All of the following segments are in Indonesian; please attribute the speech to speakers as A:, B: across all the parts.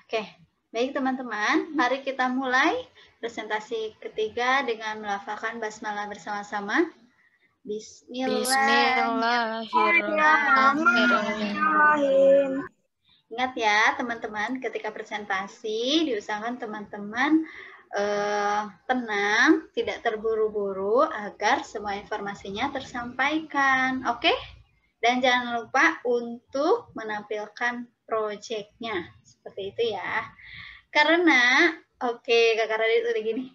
A: Oke, baik teman-teman, mari kita mulai presentasi ketiga dengan melafalkan basmalah bersama-sama. Bismillahirrahmanirrahim. Ingat ya teman-teman, ketika presentasi diusahakan teman-teman tenang, tidak terburu-buru agar semua informasinya tersampaikan. Oke? Dan jangan lupa untuk menampilkan proyeknya. Seperti itu ya. Karena, oke, Kakak Radit udah gini.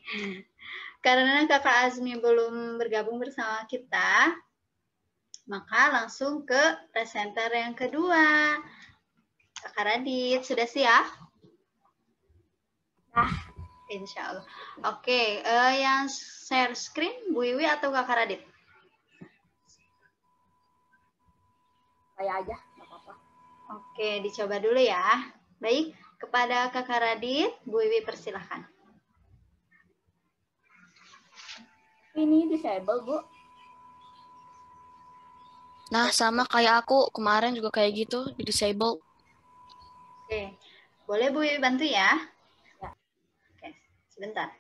A: Karena Kakak Azmi belum bergabung bersama kita, maka langsung ke presenter yang kedua. Kakak Radit, sudah siap?
B: Nah,
A: insya Allah. Oke, yang share screen Bu Iwi atau Kakak Radit?
B: saya aja, nggak apa-apa.
A: Oke, dicoba dulu ya. Baik, kepada Kakak Radit, Bu Iwi persilahkan.
B: Ini disable, Bu.
C: Nah, sama kayak aku kemarin juga kayak gitu, di disable.
A: Oke, boleh Bu Iwi bantu ya?
B: Ya.
A: Oke, sebentar.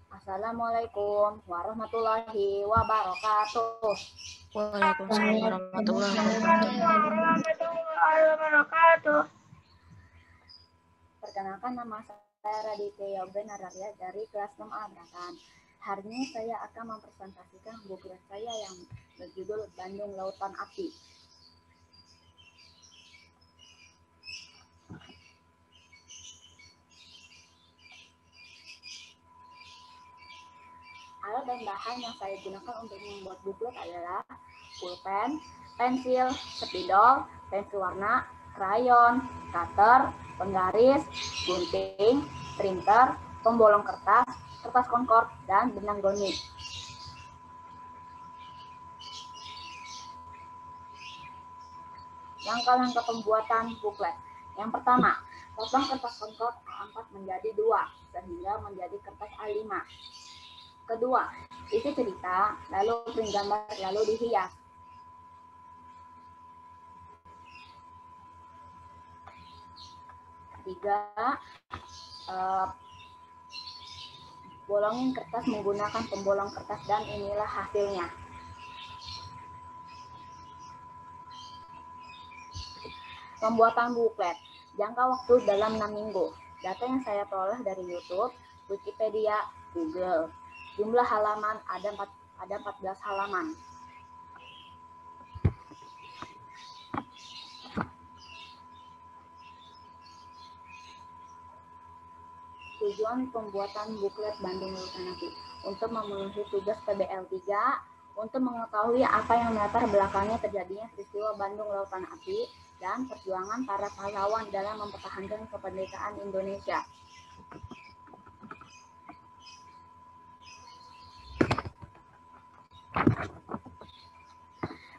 B: Assalamualaikum warahmatullahi wabarakatuh.
C: Waalaikumsalam warahmatullahi
B: wabarakatuh. Perkenalkan, nama saya Raditya Yoga Nararya dari kelas 6A Brakan. Hari ini saya akan mempresentasikan buku saya yang berjudul Bandung Lautan Api. Alat dan bahan yang saya gunakan untuk membuat buklet adalah pulpen, pensil, spidol, pensil warna, krayon, cutter, penggaris, gunting, printer, pembolong kertas, kertas konkord, dan benang goni. Langkah-langkah pembuatan buklet. Yang pertama, potong kertas konkord A4 menjadi 2 sehingga menjadi kertas A5. Kedua, isi cerita, lalu print gambar, lalu dihias. Tiga, bolongin kertas menggunakan pembolong kertas dan inilah hasilnya. Pembuatan buklet, jangka waktu dalam 6 minggu. Data yang saya peroleh dari YouTube, Wikipedia, Google. Jumlah halaman ada 14 halaman. Tujuan pembuatan buklet Bandung Lautan Api untuk memenuhi tugas PBL 3, untuk mengetahui apa yang melatar belakangnya terjadinya peristiwa Bandung Lautan Api dan perjuangan para pahlawan dalam mempertahankan kemerdekaan Indonesia.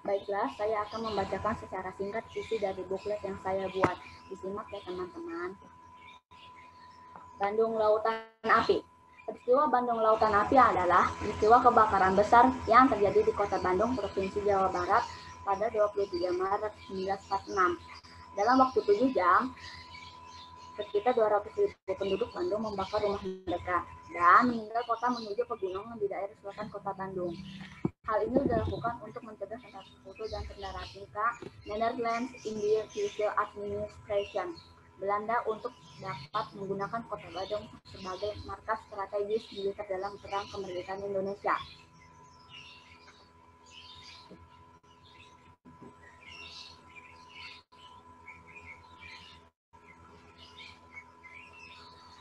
B: Baiklah, saya akan membacakan secara singkat isi dari buklet yang saya buat. Disimak ya teman-teman. Bandung Lautan Api. Peristiwa Bandung Lautan Api adalah peristiwa kebakaran besar yang terjadi di Kota Bandung, Provinsi Jawa Barat pada 23 Maret 1946. Dalam waktu 7 jam, sekitar 200.000 penduduk Bandung membakar rumah mereka dan meninggal kota menuju pegunungan di daerah selatan Kota Bandung. Hal ini dilakukan untuk mencegah tentara sekutu dan tentara Amerika, Netherlands Indian Civil Administration, Belanda untuk dapat menggunakan Kota Bandung sebagai markas strategis militer dalam perang kemerdekaan Indonesia.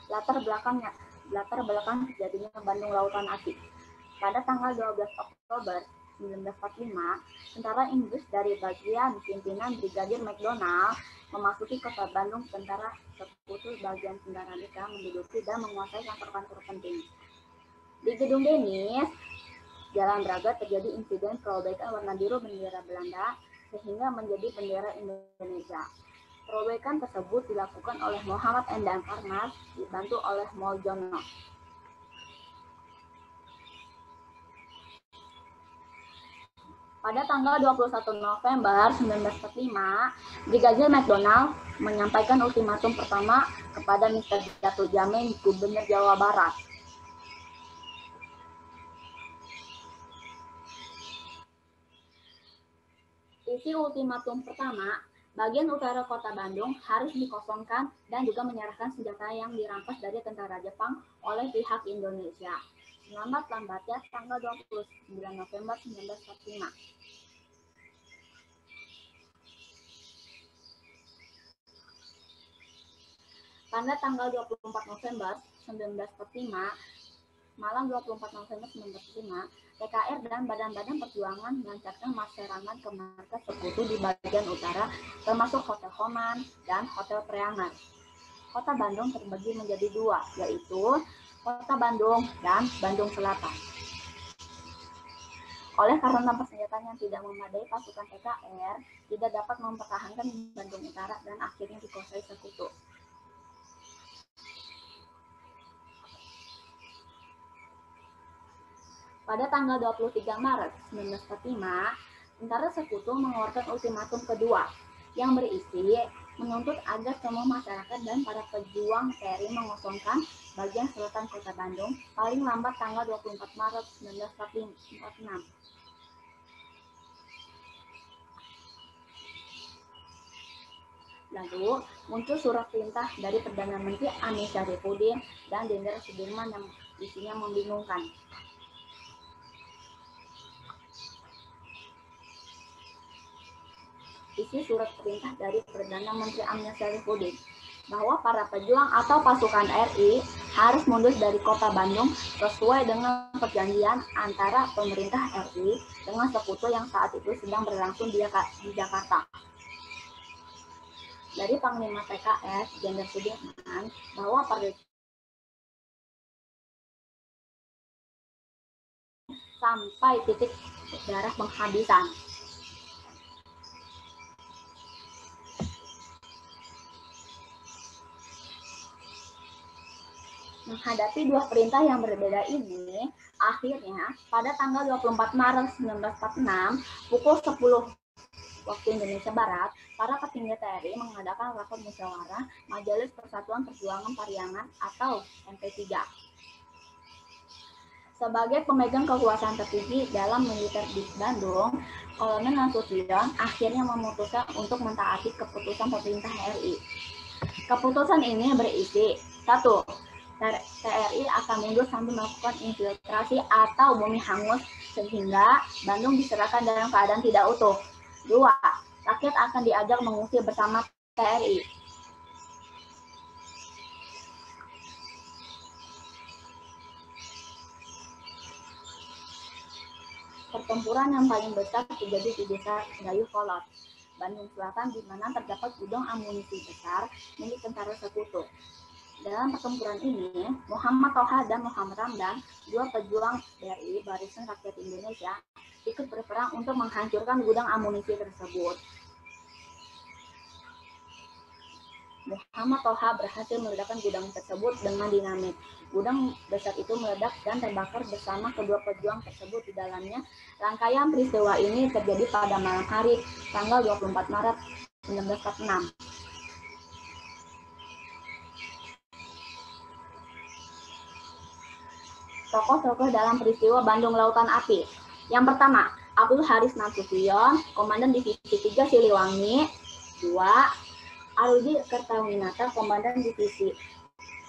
B: Latar belakang terjadinya Bandung Lautan Api. Pada tanggal 12 Oktober 1945, tentara Inggris dari bagian pimpinan Brigadir McDonald memasuki Kota Bandung. Tentara sekutu bagian tentara Amerika menduduki dan menguasai kantor-kantor penting. Di Gedung Denis, Jalan Braga terjadi insiden perobekan warna biru bendera Belanda sehingga menjadi bendera Indonesia. Perobekan tersebut dilakukan oleh Muhammad Endang Karnas dibantu oleh Muljono. Pada tanggal 21 November 1945, Brigadir McDonald menyampaikan ultimatum pertama kepada Mr. Datuk Jamin, Gubernur Jawa Barat. Isi ultimatum pertama, bagian utara kota Bandung harus dikosongkan dan juga menyerahkan senjata yang dirampas dari tentara Jepang oleh pihak Indonesia. Lambat-lambatnya tanggal 29 November 1945. Pada tanggal 24 November 1945, malam 24 November 1945, PKR dan badan-badan perjuangan melancarkan serangan ke markas sekutu di bagian utara, termasuk Hotel Homan dan Hotel Preangan. Kota Bandung terbagi menjadi dua, yaitu Kota Bandung dan Bandung Selatan. Oleh karena persenjataan yang tidak memadai, pasukan PKR tidak dapat mempertahankan Bandung Utara dan akhirnya dikuasai sekutu. Pada tanggal 23 Maret 1945, tentara sekutu mengeluarkan ultimatum kedua yang berisi menuntut agar semua masyarakat dan para pejuang TRI mengosongkan bagian selatan kota Bandung paling lambat tanggal 24 Maret 1946. Lalu muncul surat perintah dari Perdana Menteri Amir Syarifuddin dan Jenderal Sudirman yang isinya membingungkan. Isi surat perintah dari Perdana Menteri Amir Syarifuddin bahwa para pejuang atau pasukan RI harus mundur dari kota Bandung sesuai dengan perjanjian antara pemerintah RI dengan sekutu yang saat itu sedang berlangsung di Jakarta. Dari Panglima PKS Jenderal Sudirman bahwa pada sampai titik darah penghabisan. Menghadapi dua perintah yang berbeda ini, akhirnya pada tanggal 24 Maret 1946 pukul 10 waktu Indonesia Barat, para petinggi TRI mengadakan rapat musyawarah Majelis Persatuan Perjuangan Pariangan atau MP3. Sebagai pemegang kekuasaan tertinggi dalam militer di Bandung, Kolonel Nasution akhirnya memutuskan untuk mentaati keputusan pemerintah RI. Keputusan ini berisi 1. TRI akan mundur sambil melakukan infiltrasi atau bumi hangus sehingga Bandung diserahkan dalam keadaan tidak utuh. 2. Rakyat akan diajak mengungsi bersama TRI. Pertempuran yang paling besar terjadi di desa Dayuhkolot, Bandung Selatan, di mana terdapat gudang amunisi besar milik tentara sekutu. Dalam pertempuran ini, Muhammad Toha dan Muhammad Ramdan, dua pejuang dari Barisan Rakyat Indonesia, ikut berperang untuk menghancurkan gudang amunisi tersebut. Muhammad Toha berhasil meledakkan gudang tersebut dengan dinamit. Gudang besar itu meledak dan terbakar bersama kedua pejuang tersebut di dalamnya. Rangkaian peristiwa ini terjadi pada malam hari, tanggal 24 Maret 1946. Tokoh-tokoh dalam peristiwa Bandung Lautan Api. Yang pertama, Abdul Haris Nasution, Komandan Divisi 3 Siliwangi. 2. Arudi Kertawinata, Komandan Divisi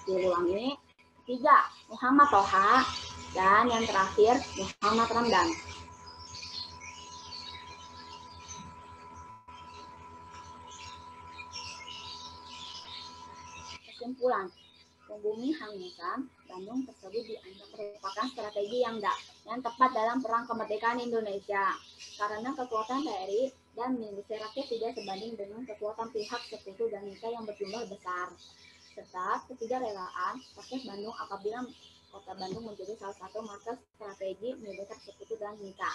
B: Siliwangi. 3. Muhammad Toha. Dan yang terakhir, Muhammad Ramdan. Kesimpulan, membumi hangusan Bandung tersebut dianggap merupakan strategi yang tepat dalam perang kemerdekaan Indonesia karena kekuatan TRI dan militer rakyat tidak sebanding dengan kekuatan pihak sekutu dan militer yang berjumlah besar serta ketidakrelaan rakyat Bandung apabila Kota Bandung menjadi salah satu markas strategi militer sekutu dan mitra.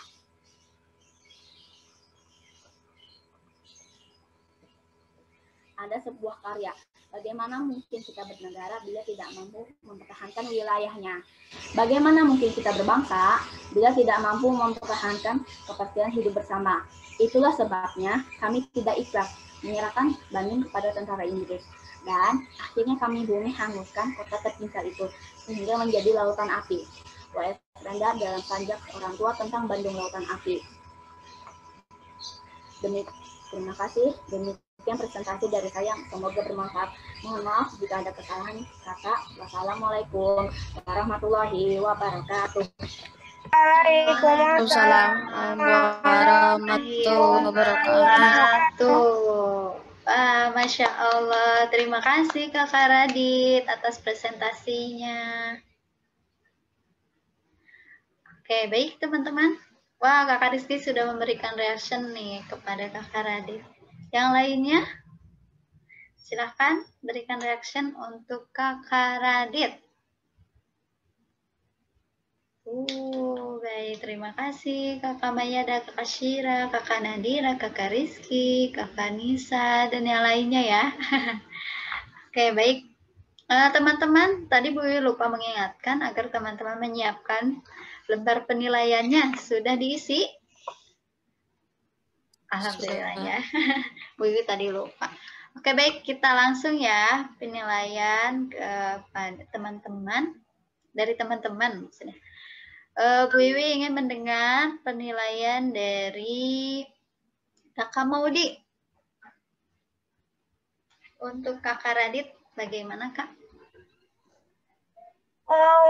B: Ada sebuah karya, bagaimana mungkin kita bernegara bila tidak mampu mempertahankan wilayahnya? Bagaimana mungkin kita berbangsa bila tidak mampu mempertahankan kepastian hidup bersama? Itulah sebabnya kami tidak ikhlas menyerahkan Bandung kepada tentara Inggris. Dan akhirnya kami bumi hanguskan kota tercinta itu sehingga menjadi lautan api. W.S. Rendar dalam Sanjak Orang Tua tentang Bandung Lautan Api. Terima kasih. Demikian presentasi dari saya. Semoga bermanfaat. Mohon maaf jika ada kesalahan kata. Wassalamualaikum warahmatullahi wabarakatuh.
C: Waalaikumsalam warahmatullahi wabarakatuh.
A: Masya Allah. Terima kasih Kakak Radit atas presentasinya. Oke, baik teman-teman. Wah, Kakak Rizky sudah memberikan reaction nih kepada Kakak Radit. Yang lainnya, silahkan berikan reaction untuk Kakak Radit. Baik, terima kasih Kakak Mayada, Kakak Syira, Kakak Nadira, Kakak Rizky, Kakak Nisa, dan yang lainnya ya. Oke, baik. Teman-teman, tadi Bu Wiwi lupa mengingatkan agar teman-teman menyiapkan lembar penilaiannya. Sudah diisi? Alhamdulillah ya. Bu Wiwi tadi lupa. Oke, baik. Kita langsung ya penilaian kepada teman-teman. Dari teman-teman. Bu Wiwi ingin mendengar penilaian dari Kakak Maudi. Untuk Kakak Radit, bagaimana Kak?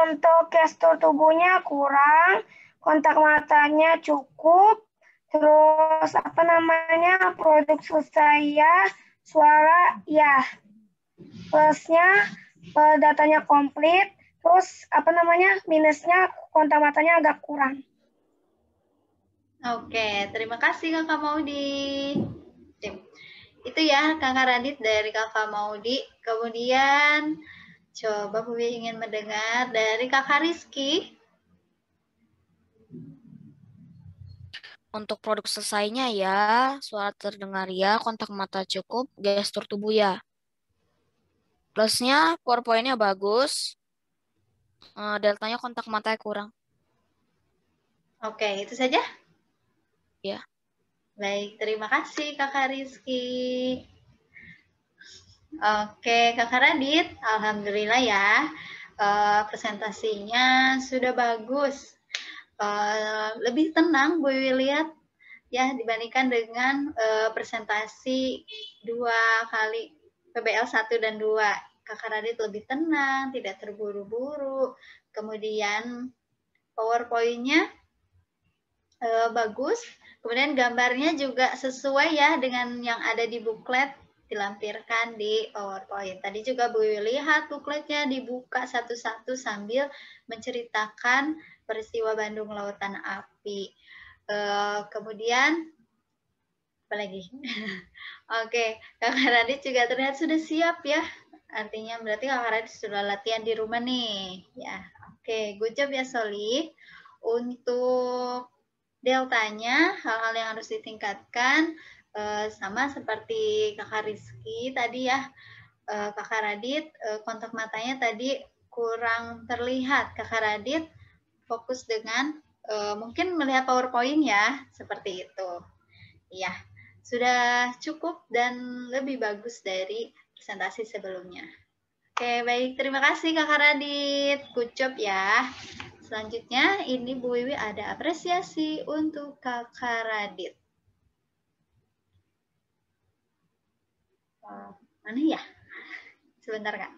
D: Untuk gestur tubuhnya kurang, kontak matanya cukup, terus produksi saya, suara ya, plusnya datanya komplit, terus minusnya kontak matanya agak kurang.
A: Oke, terima kasih Kakak Maudi. Itu ya Kakak Radit dari Kakak Maudi. Kemudian coba Bu Wiwi ingin mendengar dari Kakak Rizky.
C: Untuk produk selesainya ya, suara terdengar ya, kontak mata cukup, gestur tubuh ya. Plusnya PowerPoint-nya bagus, deltanya kontak matanya kurang.
A: Oke, itu saja?
C: Ya.
A: Baik, terima kasih Kakak Rizky. Oke, Kakak Radit, Alhamdulillah ya, presentasinya sudah bagus. Lebih tenang Bu Wiwi lihat ya dibandingkan dengan presentasi 2 kali PBL 1 dan 2. Kakak Radit lebih tenang, tidak terburu-buru. Kemudian PowerPoint-nya bagus. Kemudian gambarnya juga sesuai ya dengan yang ada di buklet dilampirkan di PowerPoint. Tadi juga Bu Wiwi lihat bukletnya dibuka satu-satu sambil menceritakan peristiwa Bandung Lautan Api. Kemudian apa lagi? Oke, Kakak Radit juga terlihat sudah siap ya. Artinya berarti Kakak Radit sudah latihan di rumah nih. Ya, oke, good job ya Soli. Untuk deltanya, hal-hal yang harus ditingkatkan sama seperti Kakak Rizky tadi ya. Kakak Radit, kontak matanya tadi kurang terlihat. Kakak Radit fokus dengan mungkin melihat PowerPoint ya, seperti itu. Iya, sudah cukup dan lebih bagus dari presentasi sebelumnya. Oke, baik. Terima kasih Kakak Radit. Good job ya. Selanjutnya, ini Bu Wiwi ada apresiasi untuk Kakak Radit. Mana ya? Sebentar, Kak.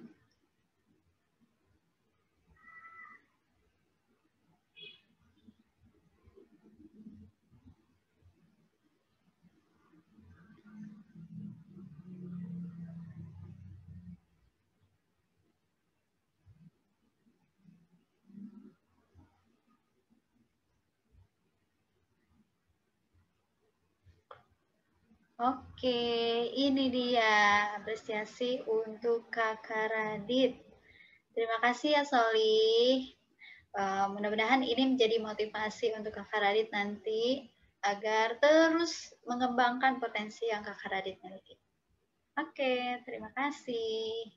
A: Oke, ini dia apresiasi untuk Kakak Radit. Terima kasih ya Soli. Mudah-mudahan ini menjadi motivasi untuk Kakak Radit nanti agar terus mengembangkan potensi yang Kakak Radit miliki. Oke, terima kasih.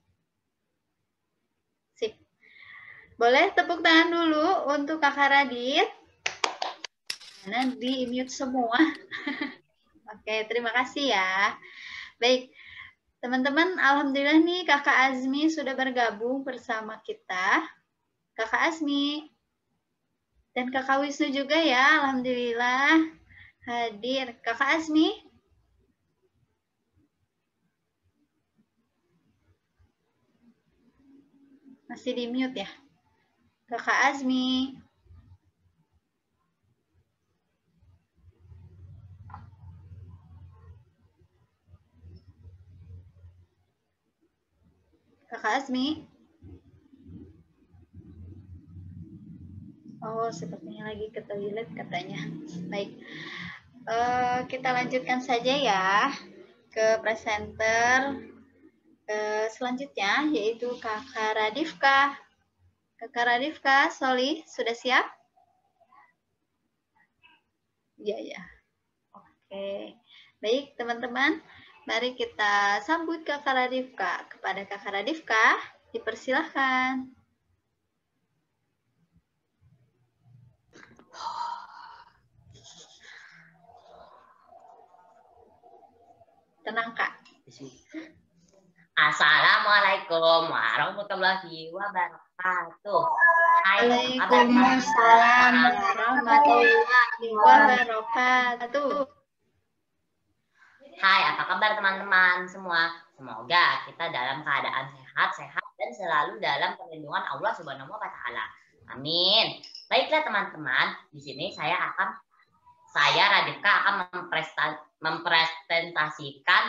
A: Sip. Boleh tepuk tangan dulu untuk Kakak Radit. Karena di-mute semua. Oke, terima kasih ya. Baik, teman-teman, alhamdulillah nih Kakak Azmi sudah bergabung bersama kita. Kakak Azmi dan Kakak Wisnu juga ya, alhamdulillah hadir. Kakak Azmi? Masih di mute ya? Kakak Azmi. Kakak Azmi. Oh, sepertinya lagi ke toilet katanya. Baik. Kita lanjutkan saja ya ke presenter selanjutnya, yaitu Kakak Radifka. Kakak Radifka, Soli, sudah siap? Iya, ya. Oke. Baik, teman-teman. Mari kita sambut Kakak Radifka. Kepada Kakak Radifka, dipersilahkan. Tenang, Kak.
E: Assalamualaikum warahmatullahi wabarakatuh.
A: Waalaikumsalam warahmatullahi wabarakatuh.
E: Hai, apa kabar teman-teman semua? Semoga kita dalam keadaan sehat dan selalu dalam perlindungan Allah Subhanahu wa Ta'ala. Amin. Baiklah teman-teman, di sini saya Radifka akan mempresentasikan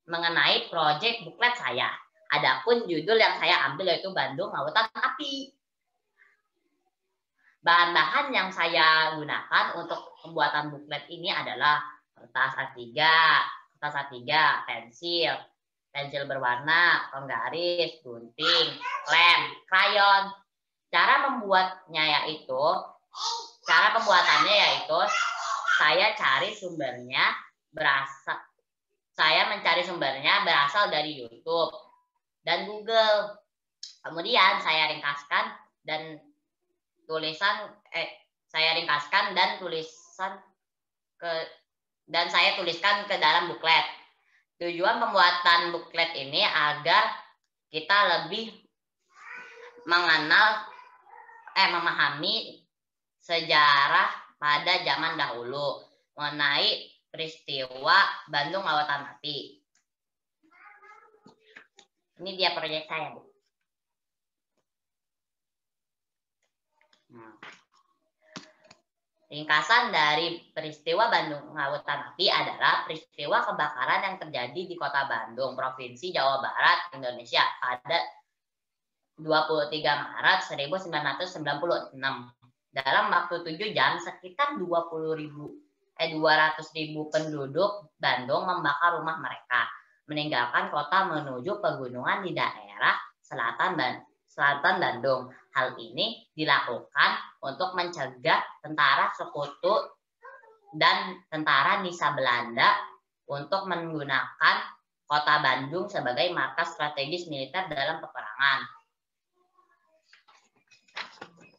E: mengenai proyek buklet saya. Adapun judul yang saya ambil yaitu Bandung Lautan Api. Bahan-bahan yang saya gunakan untuk pembuatan buklet ini adalah kertas A3, pensil berwarna, penggaris, gunting, lem, krayon. Cara pembuatannya yaitu saya mencari sumbernya berasal dari YouTube dan Google. Kemudian saya ringkaskan dan saya tuliskan ke dalam buklet. Tujuan pembuatan buklet ini agar kita lebih memahami sejarah pada zaman dahulu mengenai peristiwa Bandung Lautan Api. Ini dia proyek saya, Bu. Ringkasan dari peristiwa Bandung Lautan Api adalah peristiwa kebakaran yang terjadi di Kota Bandung, Provinsi Jawa Barat, Indonesia pada 23 Maret 1996. Dalam waktu 7 jam, sekitar 200.000 penduduk Bandung membakar rumah mereka, meninggalkan kota menuju pegunungan di daerah selatan Bandung. Hal ini dilakukan untuk mencegah tentara sekutu dan tentara Nisa Belanda untuk menggunakan kota Bandung sebagai markas strategis militer dalam peperangan.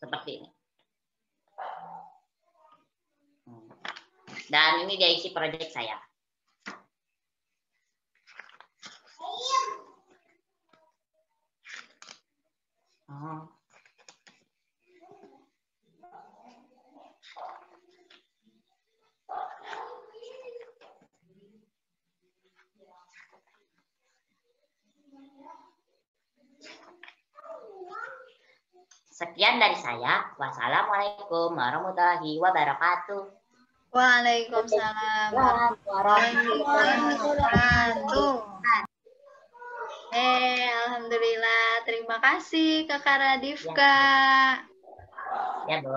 E: Seperti ini. Dan ini dia isi proyek saya. Sekian dari saya. Wassalamualaikum warahmatullahi wabarakatuh.
A: Waalaikumsalam warahmatullahi wabarakatuh. Alhamdulillah. Terima kasih Kakak Radifka.
E: Ya, Bu.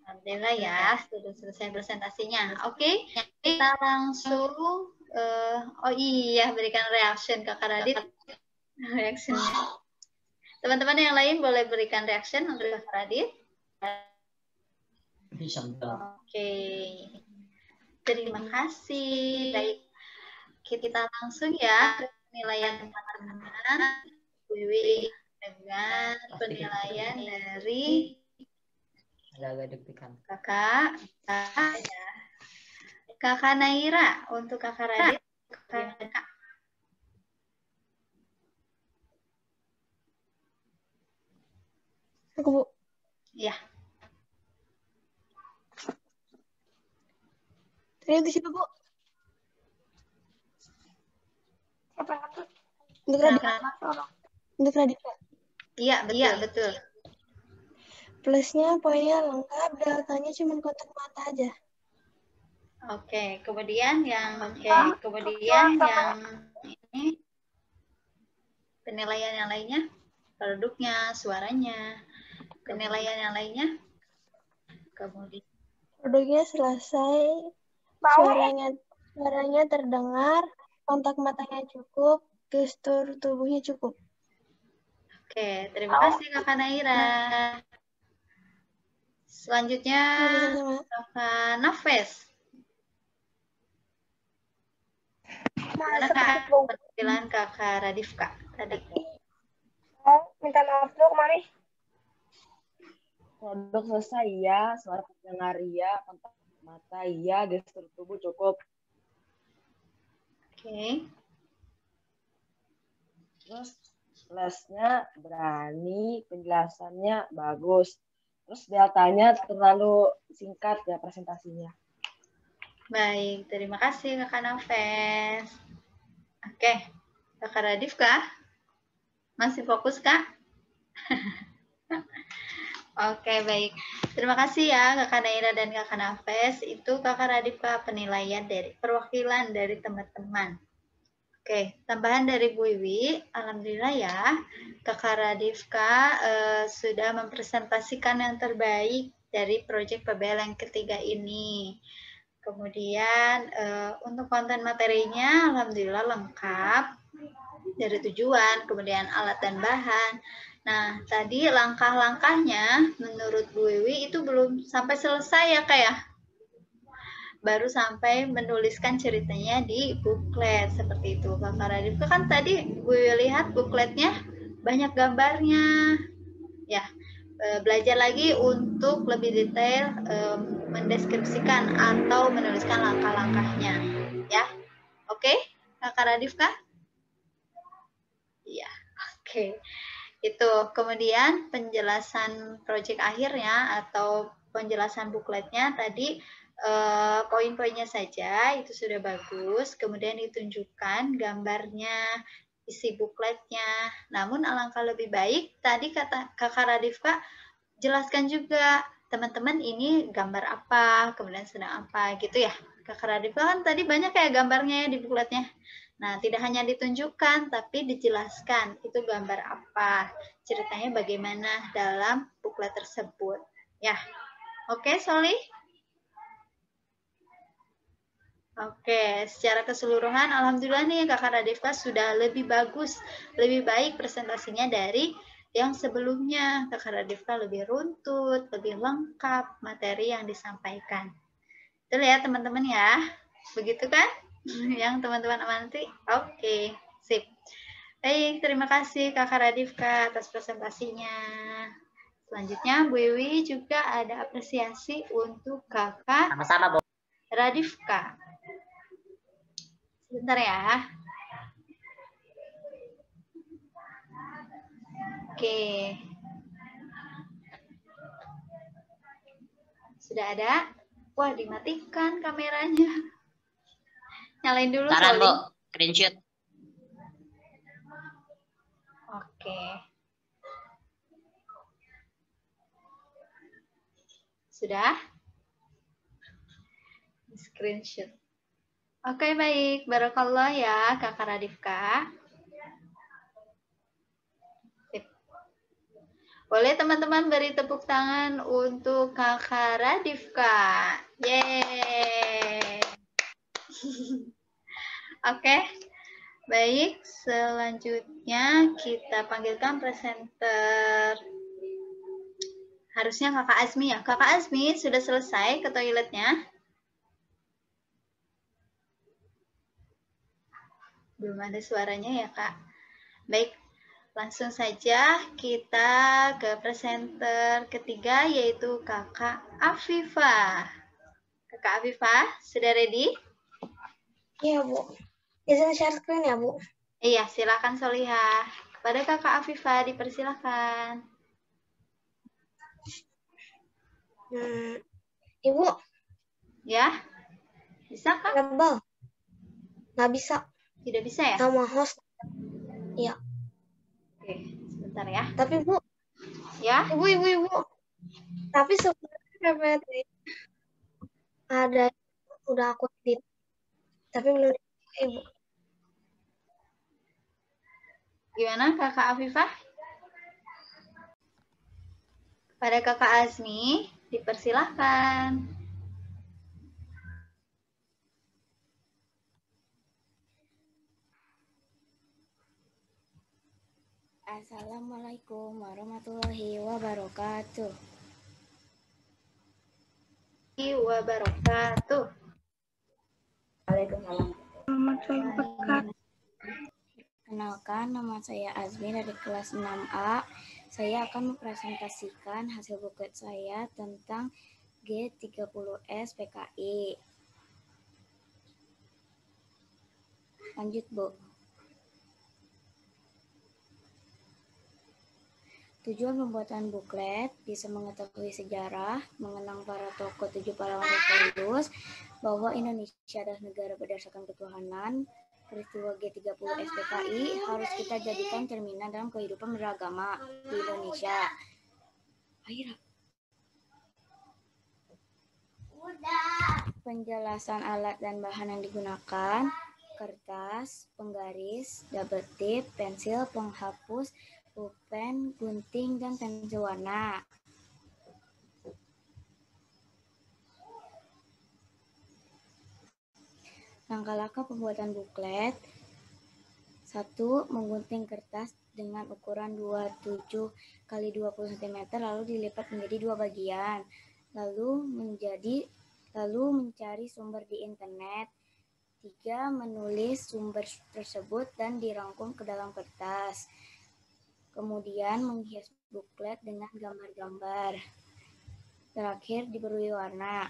A: Alhamdulillah ya, sudah selesai presentasinya. Oke, kita langsung berikan reaction Kakak Radit. Reactionnya. Teman-teman yang lain boleh berikan reaction untuk Kakak Radit.
E: Bisa enggak?
A: Oke. Terima kasih. Baik, kita langsung ya ke penilaian teman-teman. Wiwi dengan penilaian dari
E: Agak-agak deg-degan.
A: Kakak Naira. Untuk Kakak Radit, Kakak.
D: Aku, Bu.
A: Ya.
D: Tadi di situ, Bu. Untuk Radit. Untuk Radit, Pak.
A: Iya, betul.
D: Plusnya poinnya lengkap, deltanya cuma kontak mata aja.
A: Oke, kemudian yang ini penilaian yang lainnya, produknya, suaranya, penilaian yang lainnya. Kemudian
D: Produknya selesai, suaranya terdengar, kontak matanya cukup, gestur tubuhnya cukup.
A: Oke, terima kasih Kakak Naira. Selanjutnya Kakak Nafes. Gimana Kak penampilan Kakak Radifka tadi?
D: Minta maaf dulu kemarin.
F: Produk selesai ya, suara pendengar iya, kontak mata iya, gestur tubuh cukup.
A: Oke.
F: Terus plusnya berani, penjelasannya bagus. Terus deltanya terlalu singkat ya presentasinya.
A: Baik, terima kasih Kakak Nafes. Oke, Kakak Radifka? Masih fokus Kak? Oke, baik. Terima kasih ya Kakak Naira dan Kakak Nafes. Itu Kakak Radifka penilaian dari perwakilan dari teman-teman. Oke, tambahan dari Bu Wiwi, alhamdulillah ya, Kakak Radifka sudah mempresentasikan yang terbaik dari proyek PBL yang ketiga ini. Kemudian untuk konten materinya, alhamdulillah lengkap dari tujuan, kemudian alat dan bahan. Nah, tadi langkah-langkahnya menurut Bu Wiwi itu belum sampai selesai ya Kak ya? Baru sampai menuliskan ceritanya di buklet seperti itu. Kakak Radifka kan tadi gue lihat bukletnya banyak gambarnya. Ya, belajar lagi untuk lebih detail mendeskripsikan atau menuliskan langkah-langkahnya. Ya, oke, Kakak Radifka? Iya, oke. Itu kemudian penjelasan proyek akhirnya atau penjelasan bukletnya tadi poin-poinnya saja itu sudah bagus, kemudian ditunjukkan gambarnya, isi bukletnya. Namun alangkah lebih baik tadi kata Kakak Radifka jelaskan juga teman-teman ini gambar apa, kemudian sedang apa gitu ya. Kakak Radifka kan tadi banyak kayak gambarnya ya di bukletnya. Nah, tidak hanya ditunjukkan, tapi dijelaskan itu gambar apa, ceritanya bagaimana dalam buklet tersebut. Ya, oke, Soli? Oke, secara keseluruhan, alhamdulillah nih Kakak Radifka sudah lebih bagus, lebih baik presentasinya dari yang sebelumnya. Kakak Radifka lebih runtut, lebih lengkap materi yang disampaikan. Betul ya teman-teman ya? Begitu kan? Yang teman-teman amati? Oke, sip. Baik, terima kasih Kakak Radifka atas presentasinya. Selanjutnya, Bu Wiwi juga ada apresiasi untuk Kakak
E: Sama-sama, Bu.
A: Radifka. Sebentar ya. Oke. Sudah ada? Wah, dimatikan kameranya. Nyalain dulu,
E: Saran,
A: Soli.
E: Bu. Screenshot.
A: Oke. Sudah? Screenshot. Oke, baik. Barakallah ya, Kakak Radifka. Sip. Boleh teman-teman beri tepuk tangan untuk Kakak Radifka. Yeay. Oke. Baik, selanjutnya kita panggilkan presenter hari Harusnya Kakak Azmi ya. Kakak Azmi sudah selesai ke toiletnya? Belum ada suaranya ya, Kak. Baik, langsung saja kita ke presenter ketiga, yaitu Kakak Afifah. Kakak Afifah, sudah ready?
D: Iya, Bu. Izin share screen ya, Bu?
A: Iya, silakan Solihah. Kepada Kakak Afifah, dipersilakan.
D: Ibu,
A: Ya, bisa Kak?
D: rebel. Nggak bisa.
A: Tidak bisa ya?
D: Sama host. Iya.
A: Oke, sebentar ya.
D: Tapi, Bu,
A: Ya,
D: Ibu. Tapi sebenarnya PPT ada udah aku edit. Tapi belum Ibu.
A: gimana Kakak Afifah? Kepada Kakak Azmi, dipersilahkan.
C: Assalamualaikum warahmatullahi wabarakatuh.
A: Wabarakatuh.
B: Waalaikumsalam.
C: Kenalkan, nama saya Azmi dari kelas 6A. Saya akan mempresentasikan hasil buklet saya tentang G30S PKI. Lanjut, Bu. Tujuan pembuatan buklet bisa mengetahui sejarah, mengenang para tokoh 7 pahlawan Sekaligus, bahwa Indonesia adalah negara berdasarkan ketuhanan. Peristiwa G30S PKI harus kita jadikan cerminan dalam kehidupan beragama di Indonesia. Penjelasan alat dan bahan yang digunakan: kertas, penggaris, double tip, pensil, penghapus, pulpen, gunting, dan pensil warna. Langkah-langkah pembuatan buklet. 1. Menggunting kertas dengan ukuran 27 x 20 cm lalu dilipat menjadi 2 bagian. Lalu mencari sumber di internet. 3. Menulis sumber tersebut dan dirangkum ke dalam kertas. Kemudian menghias buklet dengan gambar-gambar. Terakhir diberi warna.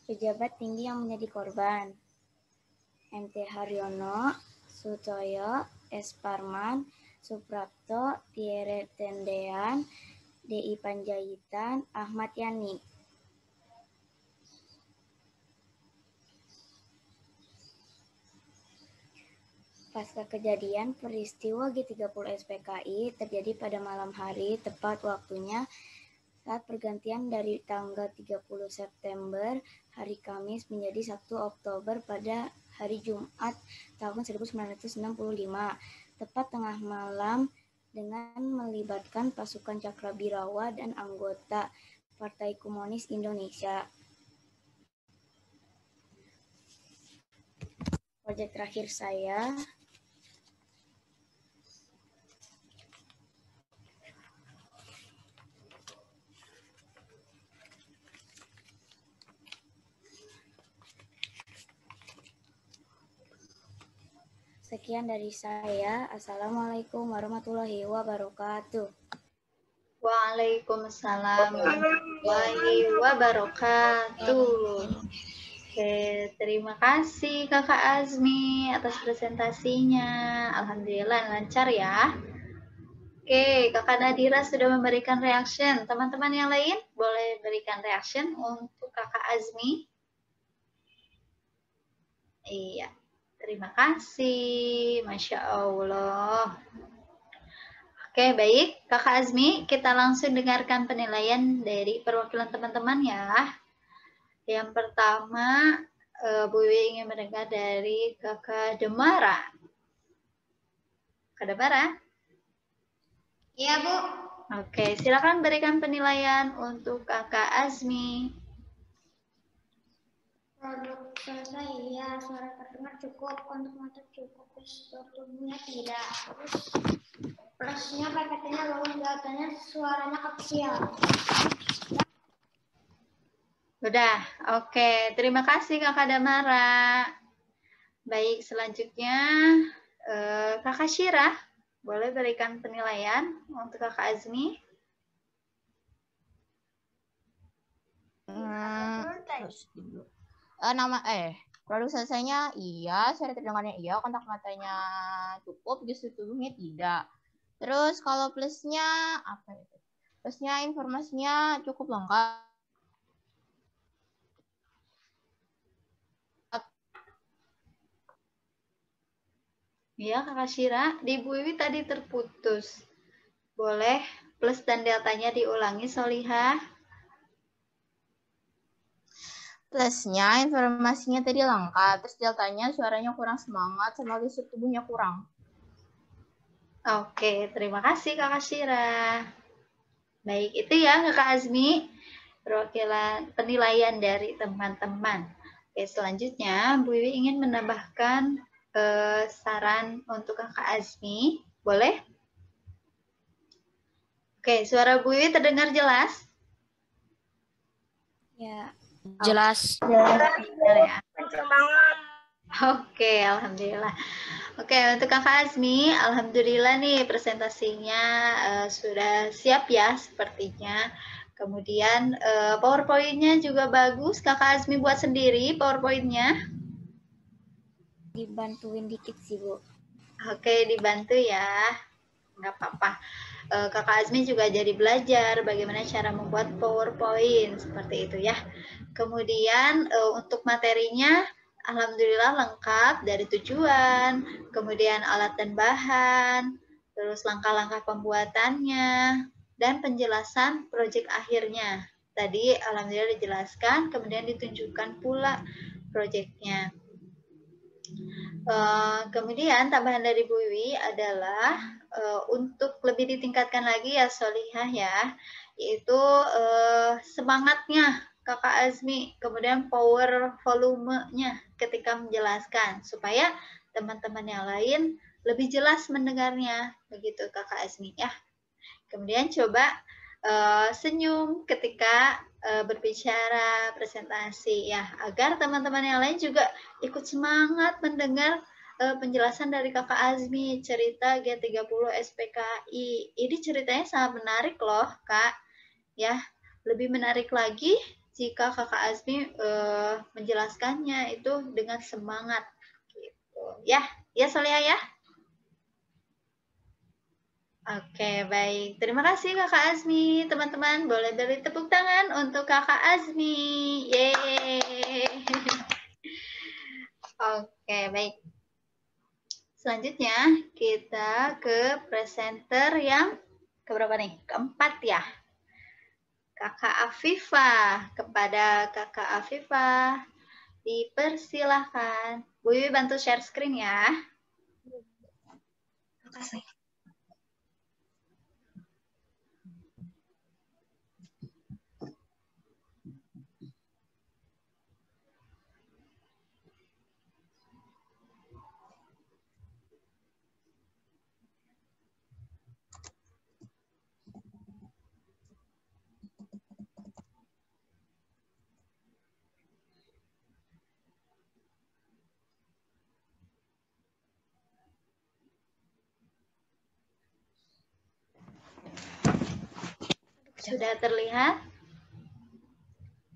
C: Pejabat tinggi yang menjadi korban: MT Haryono, Sutoyo, S. Parman, Suprapto, Pierre Tendean, DI Panjaitan, Ahmad Yani. Pasca kejadian, peristiwa G30S PKI terjadi pada malam hari, tepat waktunya saat pergantian dari tanggal 30 September hari Kamis menjadi 1 Oktober pada hari Jumat tahun 1965, tepat tengah malam, dengan melibatkan pasukan Cakrabirawa dan anggota Partai Komunis Indonesia. Proyek terakhir saya Sekian dari saya. Assalamualaikum warahmatullahi wabarakatuh.
A: Waalaikumsalam warahmatullahi wabarakatuh. Oke, terima kasih Kakak Azmi atas presentasinya. Alhamdulillah lancar ya. Oke, Kakak Nadira sudah memberikan reaction. Teman-teman yang lain boleh berikan reaction untuk Kakak Azmi. Iya. Terima kasih, Masya Allah. Oke, baik. Kakak Azmi, kita langsung dengarkan penilaian dari perwakilan teman-teman ya. Yang pertama, Bu Wiwi ingin mendengar dari Kakak Demara. Kakak Demara?
G: Iya, Bu.
A: Oke, silakan berikan penilaian untuk Kakak Azmi.
G: Produk selesai, ya. Suara terdengar cukup, kontak mata cukup, gestur tubuhnya tidak. Terus plusnya PPT-nya bagus, datanya suaranya kecil.
A: Udah, oke. Terima kasih Kakak Damara. Baik, selanjutnya Kakak Syirah, boleh berikan penilaian untuk Kakak Azmi?
H: Produk selesainya iya, suara terdengarnya iya, kontak matanya cukup, gestur tubuhnya tidak. Terus kalau plusnya apa itu? Plusnya informasinya cukup lengkap.
A: Iya, Kakak Syirah. Di Bu Wiwi tadi terputus. Boleh plus dan deltanya diulangi, Solihah?
H: Plusnya informasinya tadi lengkap, terus deltanya suaranya kurang semangat, sama gestur tubuhnya kurang.
A: Oke, terima kasih Kakak Syirah. Baik, itu ya Kakak Azmi, perwakilan penilaian dari teman-teman. Oke, selanjutnya Bu Wiwi ingin menambahkan saran untuk Kakak Azmi. Boleh? Oke, suara Bu Wiwi terdengar jelas?
C: Ya.
H: Jelas.
A: Ya. Oke, alhamdulillah. Oke, untuk Kakak Azmi, alhamdulillah nih presentasinya sudah siap ya sepertinya. Kemudian PowerPoint-nya juga bagus. Kakak Azmi buat sendiri PowerPoint-nya?
C: Dibantuin dikit sih, Bu.
A: Oke, dibantu ya. Nggak apa-apa. Kakak Azmi juga jadi belajar bagaimana cara membuat PowerPoint seperti itu ya. Kemudian untuk materinya alhamdulillah lengkap dari tujuan, kemudian alat dan bahan, terus langkah-langkah pembuatannya dan penjelasan proyek akhirnya. Tadi alhamdulillah dijelaskan, kemudian ditunjukkan pula proyeknya. Kemudian tambahan dari Bu Wiwi adalah untuk lebih ditingkatkan lagi ya Solihah ya, yaitu semangatnya Kakak Azmi, kemudian power volumenya ketika menjelaskan supaya teman-teman yang lain lebih jelas mendengarnya, begitu Kakak Azmi ya. Kemudian coba senyum ketika berbicara presentasi ya, agar teman-teman yang lain juga ikut semangat mendengar penjelasan dari Kakak Azmi, cerita G30 SPKI. Ini ceritanya sangat menarik loh, Kak. Ya, lebih menarik lagi jika Kakak Azmi menjelaskannya itu dengan semangat gitu. Ya, ya Solihah ya. Oke, baik. Terima kasih Kakak Azmi. Teman-teman, boleh beri tepuk tangan untuk Kakak Azmi. Yeay. Oke, baik. Selanjutnya, kita ke presenter yang keberapa nih? Keempat ya. Kakak Afifah. Kepada Kakak Afifah, dipersilahkan. Bu Wiwi bantu share screen ya.
D: Terima kasih.
A: Sudah terlihat?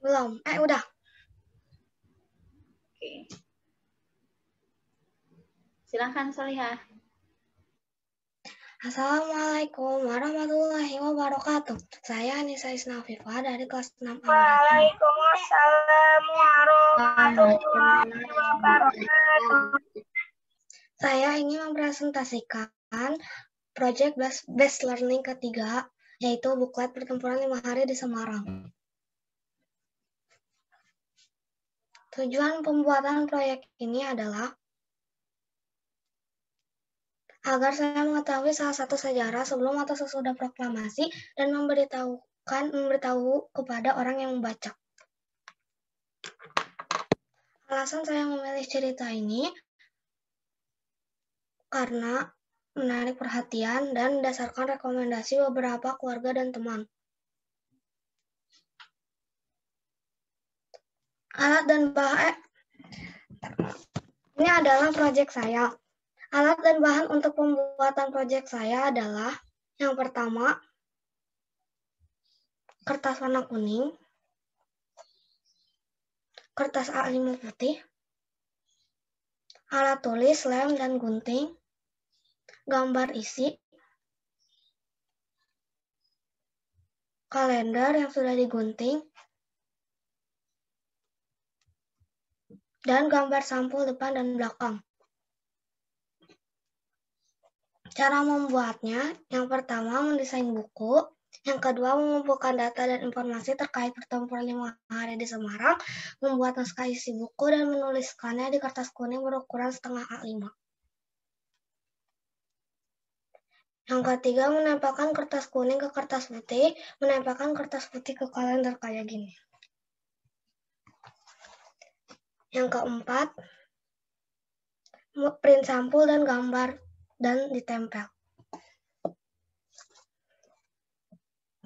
D: Belum. Udah.
A: Oke. Silakan Solihah.
D: Assalamualaikum warahmatullahi wabarakatuh. Saya Anissa Isnafifah dari kelas 6A.
I: Waalaikumsalam warahmatullahi wabarakatuh.
D: Saya ingin mempresentasikan proyek Best Learning ketiga, yaitu buklet pertempuran 5 hari di Semarang. Tujuan pembuatan proyek ini adalah agar saya mengetahui salah satu sejarah sebelum atau sesudah proklamasi dan memberitahu kepada orang yang membaca. Alasan saya memilih cerita ini karena menarik perhatian dan berdasarkan rekomendasi beberapa keluarga dan teman. Alat dan bahan ini adalah proyek saya. Alat dan bahan untuk pembuatan proyek saya adalah yang pertama, kertas warna kuning, kertas A5 putih, alat tulis, lem, dan gunting, gambar isi, kalender yang sudah digunting, dan gambar sampul depan dan belakang. Cara membuatnya, yang pertama mendesain buku, yang kedua mengumpulkan data dan informasi terkait pertempuran 5 hari di Semarang, membuat naskah isi buku dan menuliskannya di kertas kuning berukuran setengah A5. Yang ketiga, menempelkan kertas kuning ke kertas putih, menempelkan kertas putih ke kalender kayak gini. Yang keempat, print sampul dan gambar dan ditempel.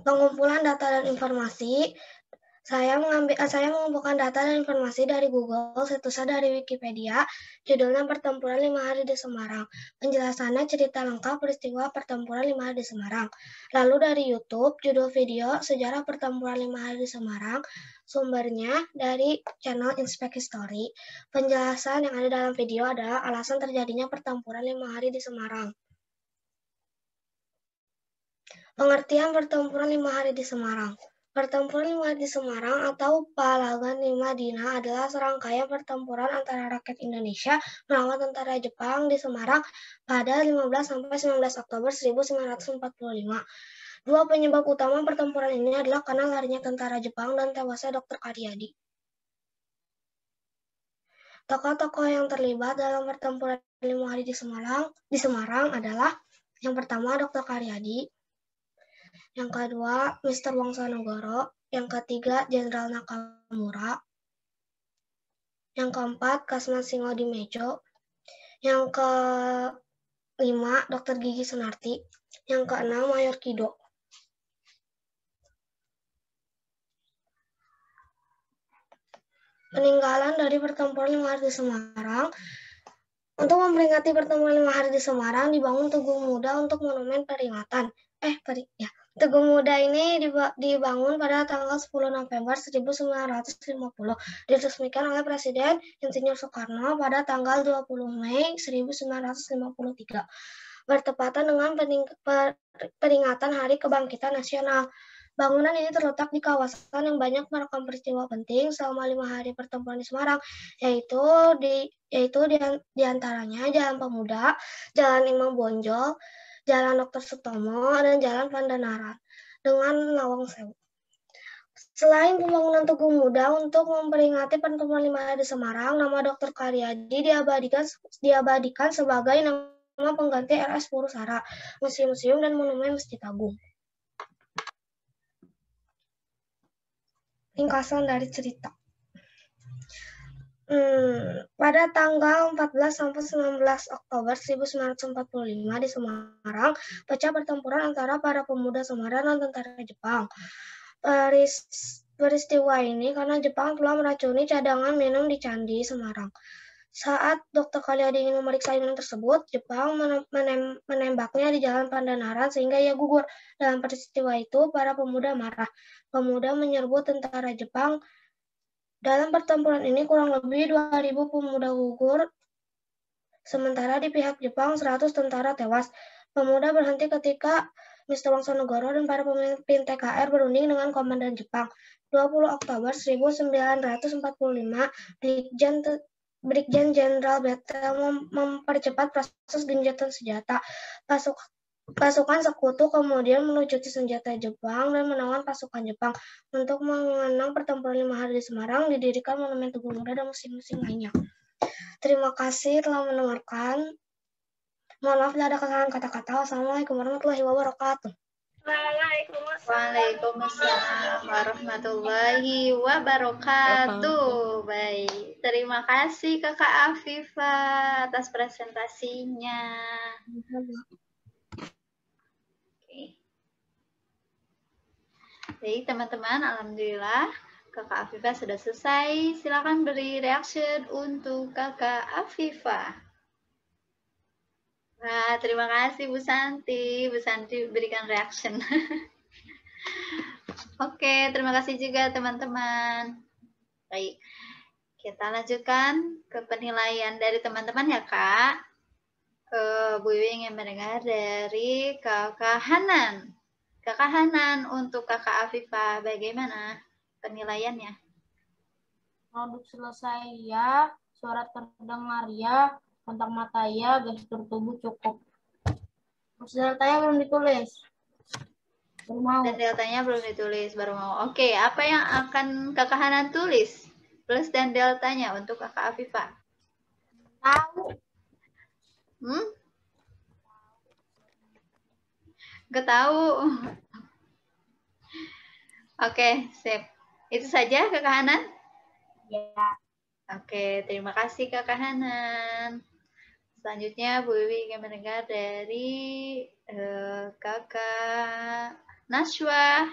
D: Pengumpulan data dan informasi, saya mengumpulkan data dan informasi dari Google, situsnya dari Wikipedia, judulnya Pertempuran 5 Hari di Semarang. Penjelasannya cerita lengkap peristiwa Pertempuran 5 Hari di Semarang. Lalu dari YouTube, judul video Sejarah Pertempuran 5 Hari di Semarang, sumbernya dari channel Inspect History. Penjelasan yang ada dalam video adalah alasan terjadinya Pertempuran 5 Hari di Semarang. Pengertian Pertempuran 5 Hari di Semarang. Pertempuran 5 Hari di Semarang atau Palagan 5 Dina adalah serangkaian pertempuran antara rakyat Indonesia melawan tentara Jepang di Semarang pada 15-19 Oktober 1945. Dua penyebab utama pertempuran ini adalah karena larinya tentara Jepang dan tewasnya Dr. Karyadi. Tokoh-tokoh yang terlibat dalam pertempuran 5 Hari di Semarang adalah yang pertama Dr. Karyadi, yang kedua Mr. Wongsonegoro, yang ketiga Jenderal Nakamura, yang keempat Kasman Singodimejo, yang kelima Dr. Gigi Sunarti, yang keenam Mayor Kido. Peninggalan dari Pertempuran 5 Hari di Semarang. Untuk memperingati Pertempuran 5 Hari di Semarang, dibangun Tugu Muda untuk monumen peringatan. Tugu Muda ini dibangun pada tanggal 10 November 1950. Diresmikan oleh Presiden Insinyur Soekarno pada tanggal 20 Mei 1953. Bertepatan dengan peringatan Hari Kebangkitan Nasional. Bangunan ini terletak di kawasan yang banyak merekam peristiwa penting selama 5 hari pertempuran di Semarang, yaitu di antaranya Jalan Pemuda, Jalan Imam Bonjol, Jalan Dr. Sutomo, dan Jalan Pandanaran dengan Lawang Sewu. Selain pembangunan Tugu Muda untuk memperingati pertempuran 5 hari di Semarang, nama Dr. Karyadi diabadikan sebagai nama pengganti RS Purusara, museum-museum dan monumen Masjid Agung. Ringkasan dari cerita. Pada tanggal 14-19 Oktober 1945 di Semarang, pecah pertempuran antara para pemuda Semarang dan tentara Jepang. Peristiwa ini karena Jepang telah meracuni cadangan minum di Candi Semarang. Saat Dr. Karyadi ingin memeriksa minum tersebut, Jepang menembaknya di Jalan Pandanaran sehingga ia gugur. Dalam peristiwa itu, para pemuda marah. Pemuda menyerbu tentara Jepang. Dalam pertempuran ini kurang lebih 2.000 pemuda gugur, sementara di pihak Jepang 100 tentara tewas. Pemuda berhenti ketika Mr. Wongsonegoro dan para pemimpin TKR berunding dengan komandan Jepang. 20 Oktober 1945, Brigjen Jenderal Bethel mempercepat proses gencatan senjata. Pasukan sekutu kemudian melucuti senjata Jepang dan menawan pasukan Jepang. Untuk mengenang pertempuran 5 hari di Semarang, didirikan monumen Tugu Muda dan museum-museum lainnya. Terima kasih telah mendengarkan. Mohon maaf bila ada kesalahan kata-kata. Wassalamualaikum warahmatullahi wabarakatuh.
A: Waalaikumsalam warahmatullahi wabarakatuh. Baik, terima kasih Kakak Afifah atas presentasinya. Oke. Baik teman-teman, alhamdulillah Kakak Afifah sudah selesai. Silakan beri reaction untuk Kakak Afifah. Wah, terima kasih Bu Santi. Bu Santi berikan reaction. Oke, terima kasih juga teman-teman. Baik, kita lanjutkan ke penilaian dari teman-teman ya Kak. Bu Iwi ingin mendengar dari Kakak Hanan. Kakak Hanan, untuk Kakak Afifah, bagaimana penilaiannya?
J: Produk selesai ya, suara terdengar ya, kontak mata ya, gestur tubuh cukup. Terus deltanya belum ditulis. Baru mau.
A: Dan deltanya belum ditulis, baru mau. Oke, apa yang akan Kakak Hanan tulis? Plus dan deltanya untuk Kakak Afifah.
J: Tahu.
A: Gak tahu. Oke, sip. Itu saja Kakak Hanan?
J: Ya.
A: Oke, terima kasih Kakak Hanan. Selanjutnya Bu Wiwi ingin mendengar dari Kakak Nashwa.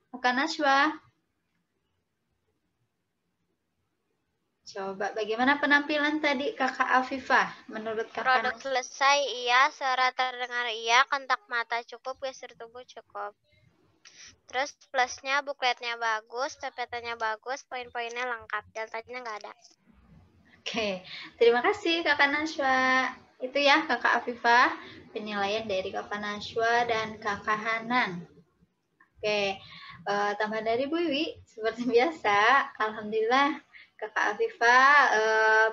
A: Kakak Nashwa. Coba bagaimana penampilan tadi Kakak Afifah menurut Kakak?
K: Produk selesai iya, suara terdengar iya, kontak mata cukup, gestur tubuh cukup. Terus plusnya bukletnya bagus, PPT-nya bagus, poin-poinnya lengkap, deltanya nggak ada.
A: Oke, terima kasih Kakak Nashwa. Itu ya Kakak Afifah, penilaian dari Kakak Nashwa dan Kakak Hanan. Oke, tambahan dari Bu Iwi, seperti biasa, alhamdulillah Kakak Afifah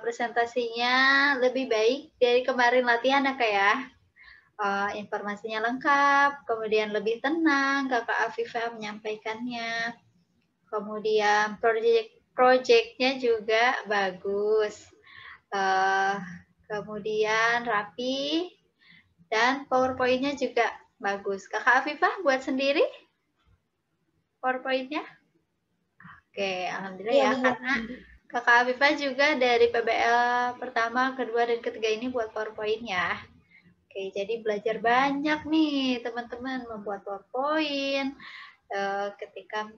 A: presentasinya lebih baik dari kemarin latihan ya Kak ya. Informasinya lengkap, kemudian lebih tenang Kakak Afifah menyampaikannya. Kemudian proyeknya juga bagus. Kemudian rapi dan PowerPoint-nya juga bagus. Kakak Afifah buat sendiri PowerPoint-nya? Oke, alhamdulillah ya, karena Kakak Afifah juga dari PBL pertama, kedua, dan ketiga ini buat PowerPoint ya. Oke, jadi belajar banyak nih teman-teman membuat PowerPoint ketika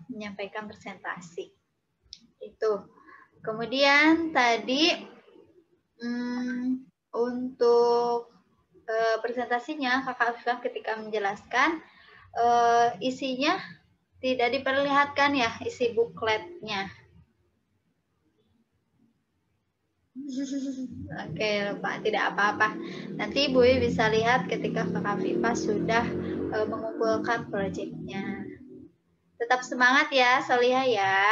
A: menyampaikan presentasi. Itu. Kemudian tadi untuk presentasinya Kakak Afifah ketika menjelaskan isinya tidak diperlihatkan ya, isi bukletnya. Oke, Pak, tidak apa-apa. Nanti Bu bisa lihat ketika Kakak Afifah sudah mengumpulkan proyeknya. Tetap semangat ya, Solihah ya.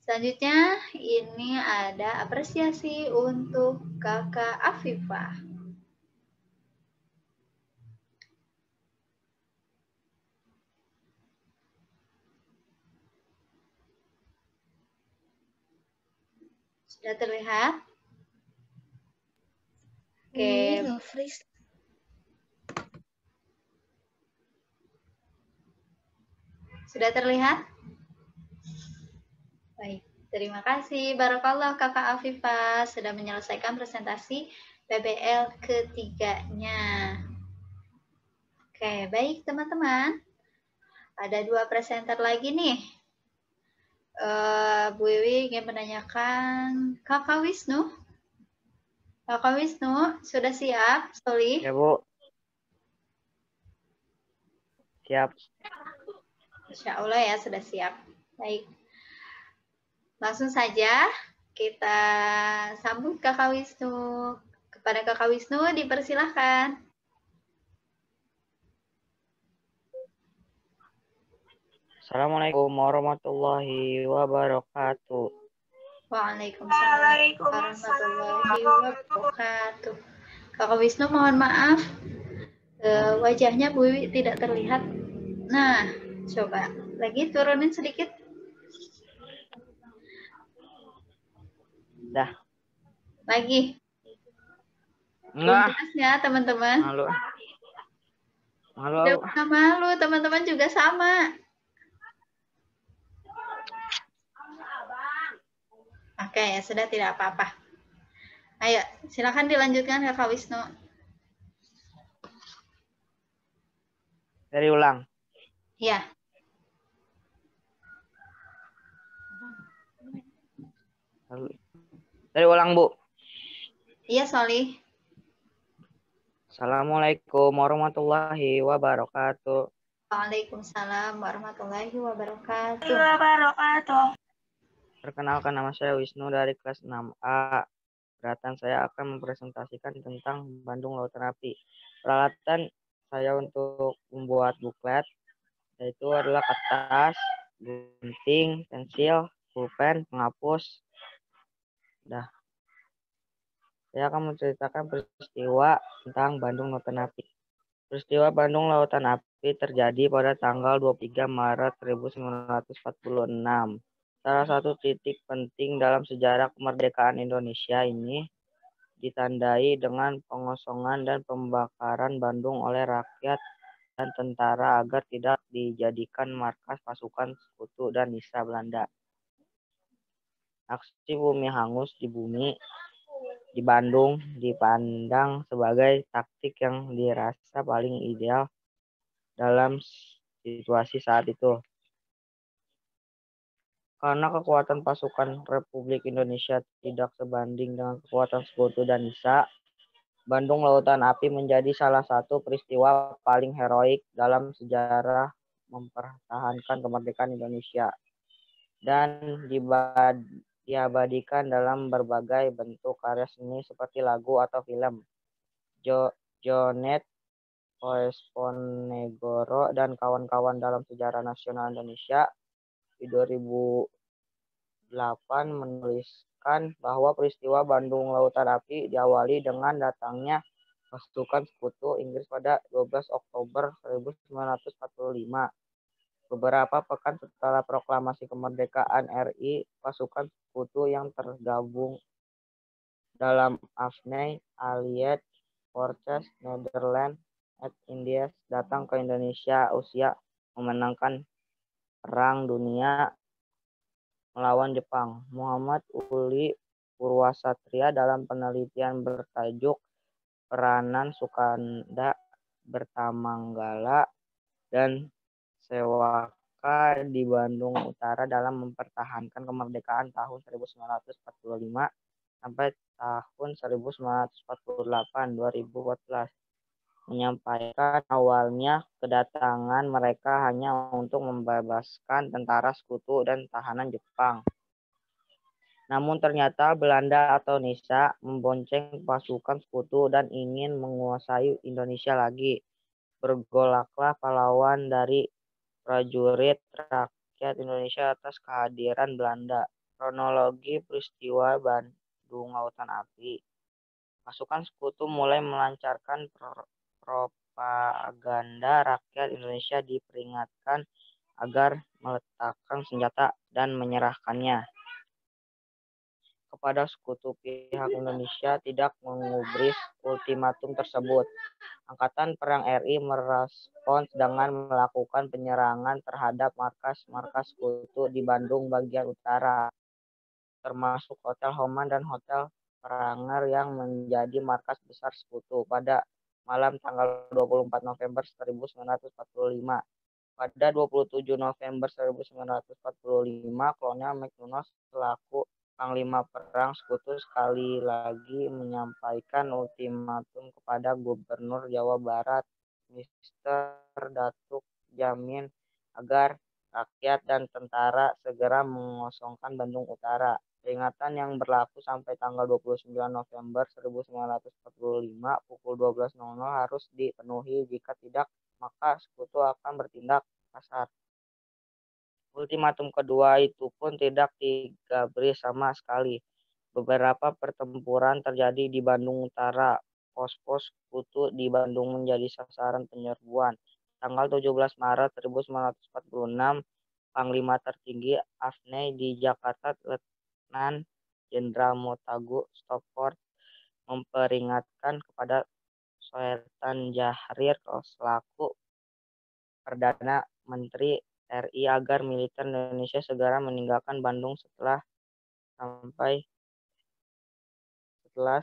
A: Selanjutnya, ini ada apresiasi untuk Kakak Afifah. Sudah terlihat? Oke. Sudah terlihat? Baik, terima kasih. Barakallah Kakak Afifah sudah menyelesaikan presentasi PBL ketiganya. Oke, baik teman-teman. Ada 2 presenter lagi nih. Bu Wiwi ingin menanyakan Kakak Wisnu. Kakak Wisnu, sudah siap, Soli?
L: Ya, Bu. Siap.
A: Insya Allah ya, sudah siap. Baik. Langsung saja kita sambut Kakak Wisnu. Kepada Kakak Wisnu, dipersilahkan.
L: Assalamualaikum warahmatullahi wabarakatuh.
A: Waalaikumsalam warahmatullahi wabarakatuh. Kakak Wisnu, mohon maaf. Wajahnya Bu Wiwi tidak terlihat. Nah, coba lagi turunin sedikit.
L: Dah.
A: Lagi.
L: Enggak.
A: Jelas ya, teman-teman. Tidak usah malu, teman-teman juga sama. Oke, ya sudah, tidak apa-apa. Ayo, silakan dilanjutkan Kakak Wisnu.
L: Dari ulang.
A: Ya.
L: Dari ulang, Bu.
A: Iya, Solih.
L: Assalamualaikum warahmatullahi wabarakatuh.
A: Waalaikumsalam warahmatullahi wabarakatuh.
L: Perkenalkan, nama saya Wisnu dari kelas 6A. Peralatan saya akan mempresentasikan tentang Bandung Lautan Api. Peralatan saya untuk membuat buklet yaitu adalah kertas, gunting, pensil, pulpen, penghapus. Saya akan menceritakan peristiwa tentang Bandung Lautan Api. Peristiwa Bandung Lautan Api terjadi pada tanggal 23 Maret 1946. Salah satu titik penting dalam sejarah kemerdekaan Indonesia ini ditandai dengan pengosongan dan pembakaran Bandung oleh rakyat dan tentara agar tidak dijadikan markas pasukan sekutu dan Nisa Belanda. Aksi bumi hangus di Bandung dipandang sebagai taktik yang dirasa paling ideal dalam situasi saat itu. Karena kekuatan pasukan Republik Indonesia tidak sebanding dengan kekuatan sekutu dan Nisa, Bandung Lautan Api menjadi salah satu peristiwa paling heroik dalam sejarah mempertahankan kemerdekaan Indonesia dan diabadikan dalam berbagai bentuk karya seni seperti lagu atau film. Jonet Ponegoro dan kawan-kawan dalam sejarah nasional Indonesia di 2008 menuliskan bahwa peristiwa Bandung Lautan Api diawali dengan datangnya pasukan sekutu Inggris pada 12 Oktober 1945. Beberapa pekan setelah proklamasi kemerdekaan RI, pasukan sekutu yang tergabung dalam Afghan Allied Forces Netherlands and India datang ke Indonesia usia memenangkan Perang Dunia melawan Jepang. Muhammad Uli Purwasatria dalam penelitian bertajuk Peranan Sukanda Bertamanggala dan Sewaka di Bandung Utara dalam mempertahankan kemerdekaan tahun 1945 sampai tahun 1948-2014. Menyampaikan awalnya kedatangan mereka hanya untuk membebaskan tentara sekutu dan tahanan Jepang. Namun ternyata Belanda atau Nisa membonceng pasukan sekutu dan ingin menguasai Indonesia lagi. Bergolaklah pahlawan dari prajurit rakyat Indonesia atas kehadiran Belanda. Kronologi peristiwa Bandung Lautan Api. Pasukan sekutu mulai melancarkan propaganda rakyat Indonesia diperingatkan agar meletakkan senjata dan menyerahkannya kepada sekutu. Pihak Indonesia tidak mengubris ultimatum tersebut. Angkatan Perang RI merespons dengan melakukan penyerangan terhadap markas-markas sekutu di Bandung bagian utara, termasuk Hotel Homan dan Hotel Pranger yang menjadi markas besar sekutu. Pada malam tanggal 24 November 1945. Pada 27 November 1945, Kolonel McManus selaku Panglima Perang Sekutu sekali lagi menyampaikan ultimatum kepada Gubernur Jawa Barat, Mr. Datuk Jamin, agar rakyat dan tentara segera mengosongkan Bandung Utara. Peringatan yang berlaku sampai tanggal 29 November 1945 pukul 12.00 harus dipenuhi. Jika tidak, maka sekutu akan bertindak kasar. Ultimatum kedua itu pun tidak digabris sama sekali. Beberapa pertempuran terjadi di Bandung Utara. Pos-pos sekutu di Bandung menjadi sasaran penyerbuan. Tanggal 17 Maret 1946, Panglima tertinggi AFNI di Jakarta, Letnan Jenderal Motagu Stofford, memperingatkan kepada Soeharto Djahrir selaku Perdana Menteri RI agar militer Indonesia segera meninggalkan Bandung setelah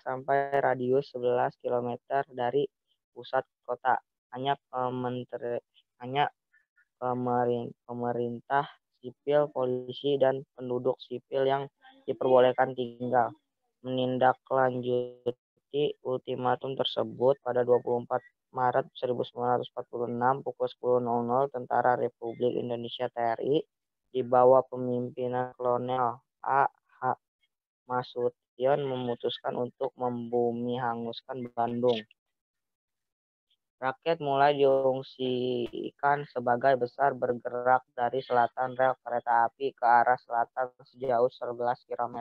L: sampai radius 11 km dari pusat kota. Hanya pemerintah sipil, polisi, dan penduduk sipil yang diperbolehkan tinggal. Menindaklanjuti ultimatum tersebut pada 24 Maret 1946 pukul 10.00 Tentara Republik Indonesia TRI di bawah pemimpinan Kolonel A.H. Masution memutuskan untuk membumi hanguskan Bandung. Rakyat mulai diungsikan sebagai besar bergerak dari selatan rel kereta api ke arah selatan sejauh 11 km.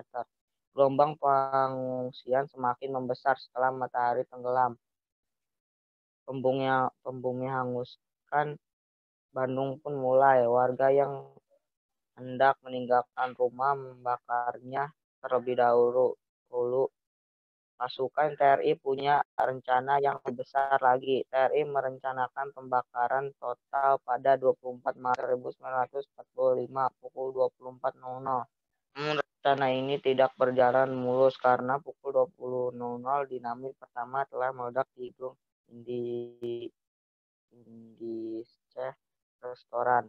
L: Gelombang pengungsian semakin membesar setelah matahari tenggelam. Pembumi hanguskan Bandung pun mulai. Warga yang hendak meninggalkan rumah membakarnya terlebih dahulu. Pasukan TRI punya rencana yang lebih besar lagi. TRI merencanakan pembakaran total pada 24 Maret 1945 pukul 24.00. Namun rencana ini tidak berjalan mulus karena pukul 20.00 dinamit pertama telah meledak di gedung Indice restoran.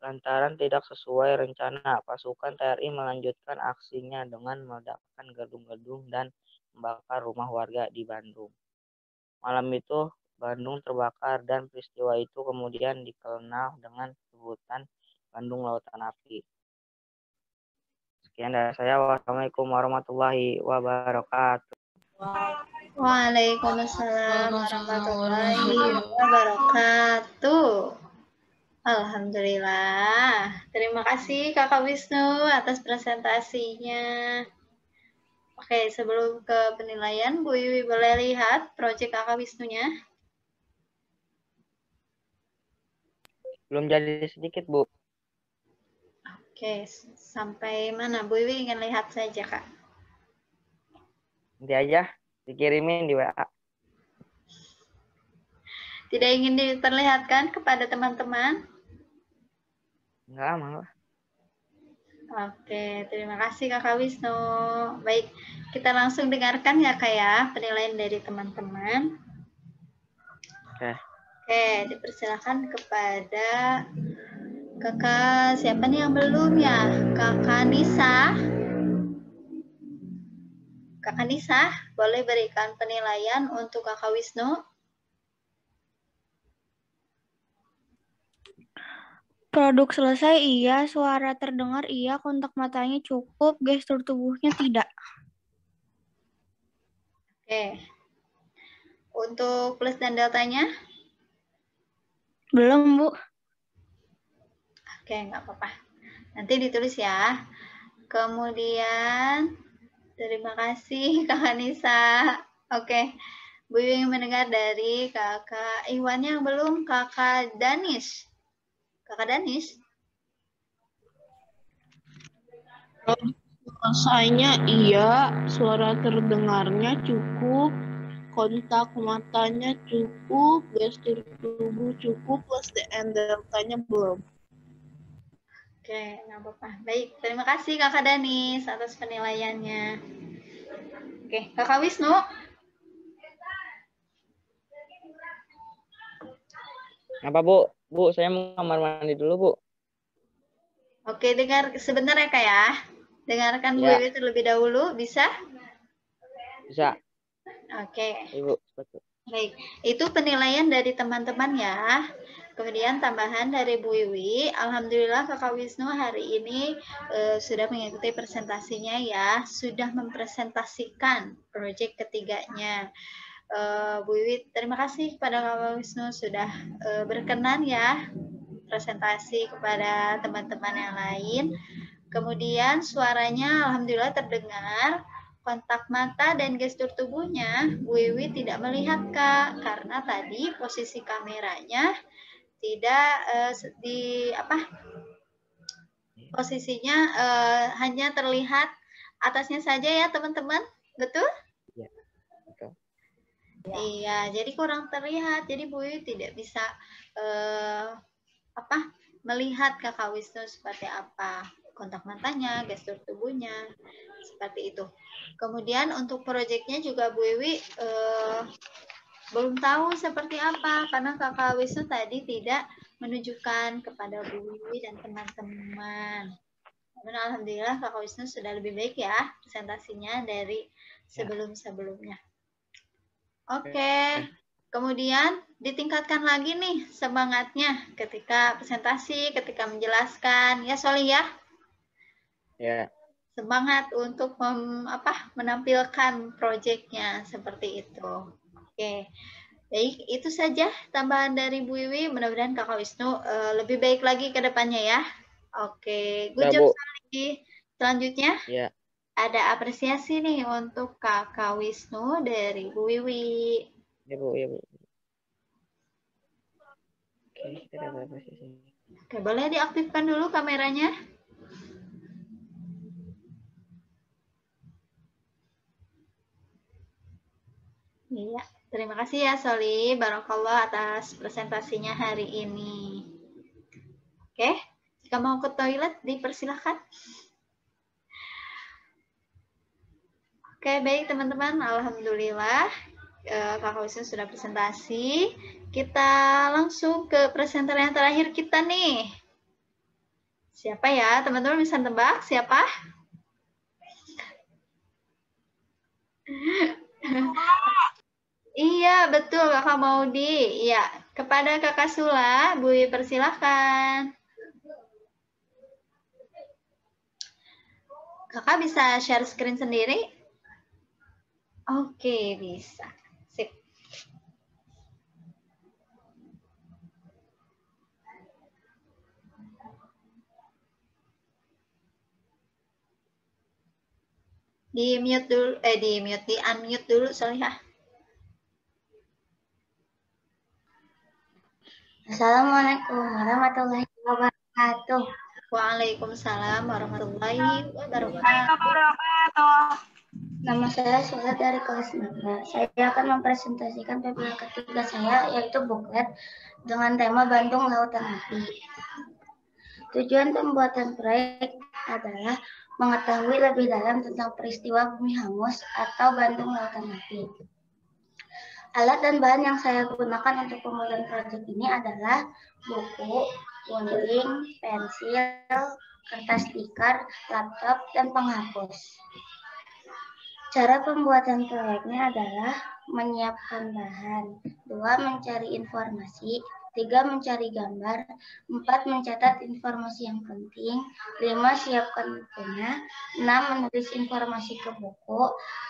L: Lantaran tidak sesuai rencana, pasukan TRI melanjutkan aksinya dengan meledakkan gedung-gedung dan membakar rumah warga di Bandung. Malam itu Bandung terbakar dan peristiwa itu kemudian dikenal dengan sebutan Bandung Lautan Api. Sekian dari saya. Wassalamualaikum warahmatullahi wabarakatuh.
A: Waalaikumsalam warahmatullahi wabarakatuh. Alhamdulillah. Terima kasih Kakak Wisnu atas presentasinya. Oke, sebelum ke penilaian, Bu Iwi boleh lihat proyek Kakak Wisnunya?
L: Belum jadi sedikit, Bu.
A: Oke, sampai mana? Bu Iwi ingin lihat saja, Kak.
L: Nanti aja dikirimin di WA.
A: Tidak ingin diperlihatkan kepada teman-teman?
L: Enggak, malah.
A: Oke, terima kasih Kakak Wisnu. Baik, kita langsung dengarkan ya Kak ya, penilaian dari teman-teman. Oke, dipersilakan kepada Kakak, siapa nih yang belum ya? Kakak Nisa. Kakak Nisa, boleh berikan penilaian untuk Kakak Wisnu?
C: Produk selesai iya, suara terdengar iya, kontak matanya cukup, gestur tubuhnya tidak.
A: Oke. Untuk plus dan deltanya?
C: Belum, Bu.
A: Oke, nggak apa-apa. Nanti ditulis ya. Kemudian, terima kasih Kakak Nisa. Oke, Bu ingin mendengar dari Kakak Iwan yang belum, Kakak Danis. Kakak Danis?
M: Selesainya iya, suara terdengarnya cukup, kontak matanya cukup, gestur tubuh cukup, plus dan deltanya belum.
A: Oke, nggak apa-apa. Baik, terima kasih Kakak Danis atas penilaiannya. Oke, Kakak Wisnu.
L: Apa, Bu? Bu, saya mau kamar mandi dulu, Bu.
A: Oke, dengar sebentar ya, Kak ya. Dengarkan Bu
L: Ya.
A: Iwi terlebih dahulu, bisa?
L: Bisa.
A: Oke.
L: Ibu, betul.
A: Baik, itu penilaian dari teman-teman ya. Kemudian tambahan dari Bu Iwi, Alhamdulillah Kakak Wisnu hari ini sudah mengikuti presentasinya ya, sudah mempresentasikan proyek ketiganya. Bu Iwi, terima kasih kepada Kakak Wisnu sudah berkenan ya presentasi kepada teman-teman yang lain. Kemudian suaranya Alhamdulillah terdengar. Kontak mata dan gestur tubuhnya, Bu Iwi tidak melihat Kak, karena tadi posisi kameranya tidak posisinya hanya terlihat atasnya saja ya teman-teman, betul?
L: Ya, betul.
A: Iya, jadi kurang terlihat. Jadi Bu Wiwi tidak bisa melihat Kakak Wisnu seperti apa, kontak matanya, gestur tubuhnya, seperti itu. Kemudian untuk proyeknya juga Bu Wiwi belum tahu seperti apa, karena Kakak Wisnu tadi tidak menunjukkan kepada Bu Wiwi dan teman-teman. Namun alhamdulillah Kakak Wisnu sudah lebih baik ya presentasinya dari sebelum-sebelumnya. Oke. Kemudian ditingkatkan lagi nih semangatnya ketika presentasi, ketika menjelaskan. Ya Soli ya?
L: Ya.
A: Semangat untuk menampilkan proyeknya seperti itu. Oke. Baik, itu saja tambahan dari Bu Wiwi. Mudah-mudahan Kakak Wisnu lebih baik lagi ke depannya ya. Oke, good job Soli. Selanjutnya ada apresiasi nih untuk Kakak Wisnu dari Bu Wiwi.
L: Ya Bu, ya Bu. Oke, kita dapat apresiasi.
A: Oke, boleh diaktifkan dulu kameranya. Iya, terima kasih ya Soli. Barakallah atas presentasinya hari ini. Oke, jika mau ke toilet dipersilahkan. Oke, baik teman-teman. Alhamdulillah Kakak Wisnu sudah presentasi. Kita langsung ke presenter yang terakhir kita nih. Siapa ya? Teman-teman bisa tebak siapa? Iya, betul Kakak Maudi. Iya, kepada Kakak Sula, Bu Wiwi persilahkan. Kakak bisa share screen sendiri? Oke, bisa. Sip. Di-mute dulu, di-unmute dulu, Solihah.
C: Assalamualaikum warahmatullahi wabarakatuh.
A: Waalaikumsalam warahmatullahi wabarakatuh.
C: Nama saya Sula dari kelas 9. Saya akan mempresentasikan PPL ketiga saya, yaitu buklet dengan tema Bandung Lautan Api. Tujuan pembuatan proyek adalah mengetahui lebih dalam tentang peristiwa bumi hangus atau Bandung Lautan Api. Alat dan bahan yang saya gunakan untuk pembuatan proyek ini adalah buku, gunting, pensil, kertas stiker, laptop, dan penghapus. Cara pembuatan proyeknya adalah menyiapkan bahan, 2. Mencari informasi, 3. Mencari gambar, 4. Mencatat informasi yang penting, 5. Siapkan bukunya, 6. Menulis informasi ke buku,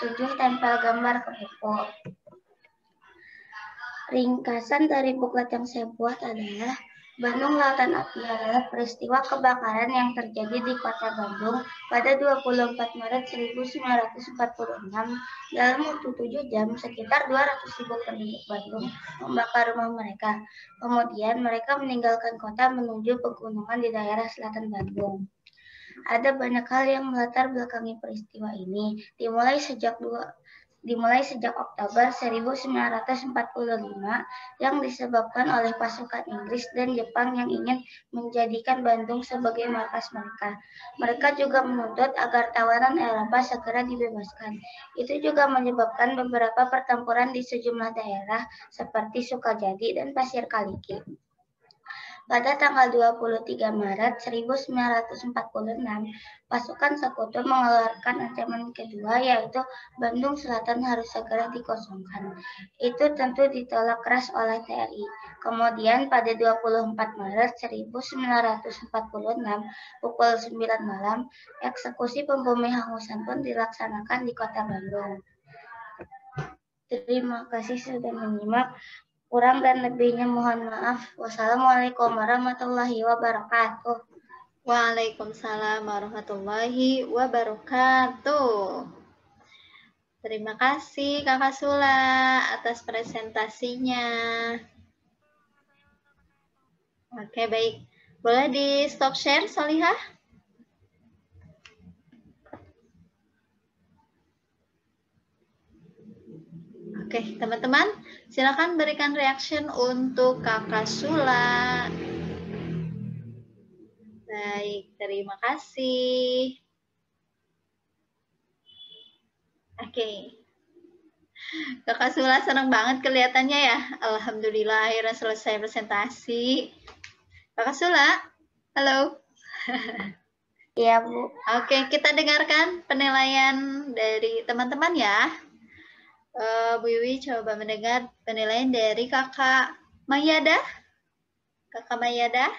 C: 7. Tempel gambar ke buku. Ringkasan dari buklet yang saya buat adalah Bandung Lautan Api adalah peristiwa kebakaran yang terjadi di Kota Bandung pada 24 Maret 1946. Dalam waktu 7 jam, sekitar 200.000 penduduk Bandung membakar rumah mereka. Kemudian mereka meninggalkan kota menuju pegunungan di daerah selatan Bandung. Ada banyak hal yang melatar belakangi peristiwa ini, dimulai sejak Oktober 1945 yang disebabkan oleh pasukan Inggris dan Jepang yang ingin menjadikan Bandung sebagai markas mereka. Mereka juga menuntut agar tawanan Eropa segera dibebaskan. Itu juga menyebabkan beberapa pertempuran di sejumlah daerah seperti Sukajadi dan Pasir Kaliki. Pada tanggal 23 Maret 1946, pasukan Sekutu mengeluarkan ancaman kedua, yaitu Bandung Selatan harus segera dikosongkan. Itu tentu ditolak keras oleh TNI. Kemudian pada 24 Maret 1946, pukul 9 malam, eksekusi pembumi hangusan pun dilaksanakan di kota Bandung. Terima kasih sudah menyimak. Kurang dan lebihnya mohon maaf. Wassalamualaikum warahmatullahi wabarakatuh.
A: Waalaikumsalam warahmatullahi wabarakatuh. Terima kasih Kakak Sula atas presentasinya. Oke, baik. Boleh di stop share, Solihah? Oke, Oke, teman-teman, silakan berikan reaction untuk Kakak Sula. Baik, terima kasih. Oke. Kakak Sula senang banget kelihatannya ya. Alhamdulillah akhirnya selesai presentasi. Kakak Sula, halo.
C: Iya, Bu.
A: Oke, kita dengarkan penilaian dari teman-teman ya. Bu Wiwi coba mendengar penilaian dari Kakak Mayada. Kakak Mayada?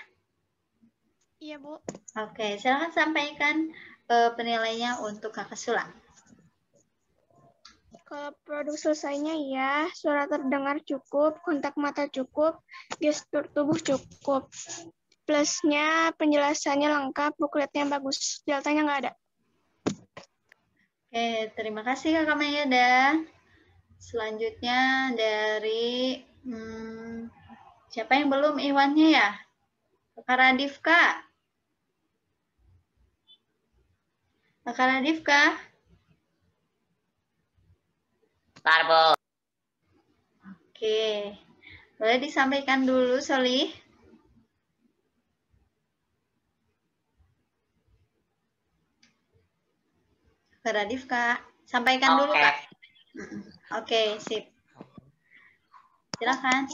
N: Iya, Bu.
A: Oke, silakan sampaikan penilaiannya untuk Kakak Sula.
N: Kalau produk selesainya iya, suara terdengar cukup, kontak mata cukup, gestur tubuh cukup. Plusnya penjelasannya lengkap, bukletnya bagus, deltanya nggak ada.
A: Oke, terima kasih Kakak Mayada. Selanjutnya dari siapa yang belum Iwannya ya? Kakak Radifka. Kakak Radifka.
E: Tarbo.
A: Oke, boleh disampaikan dulu, Soli. Kakak Radifka, sampaikan dulu, Kak. Oke, sip. Silakan.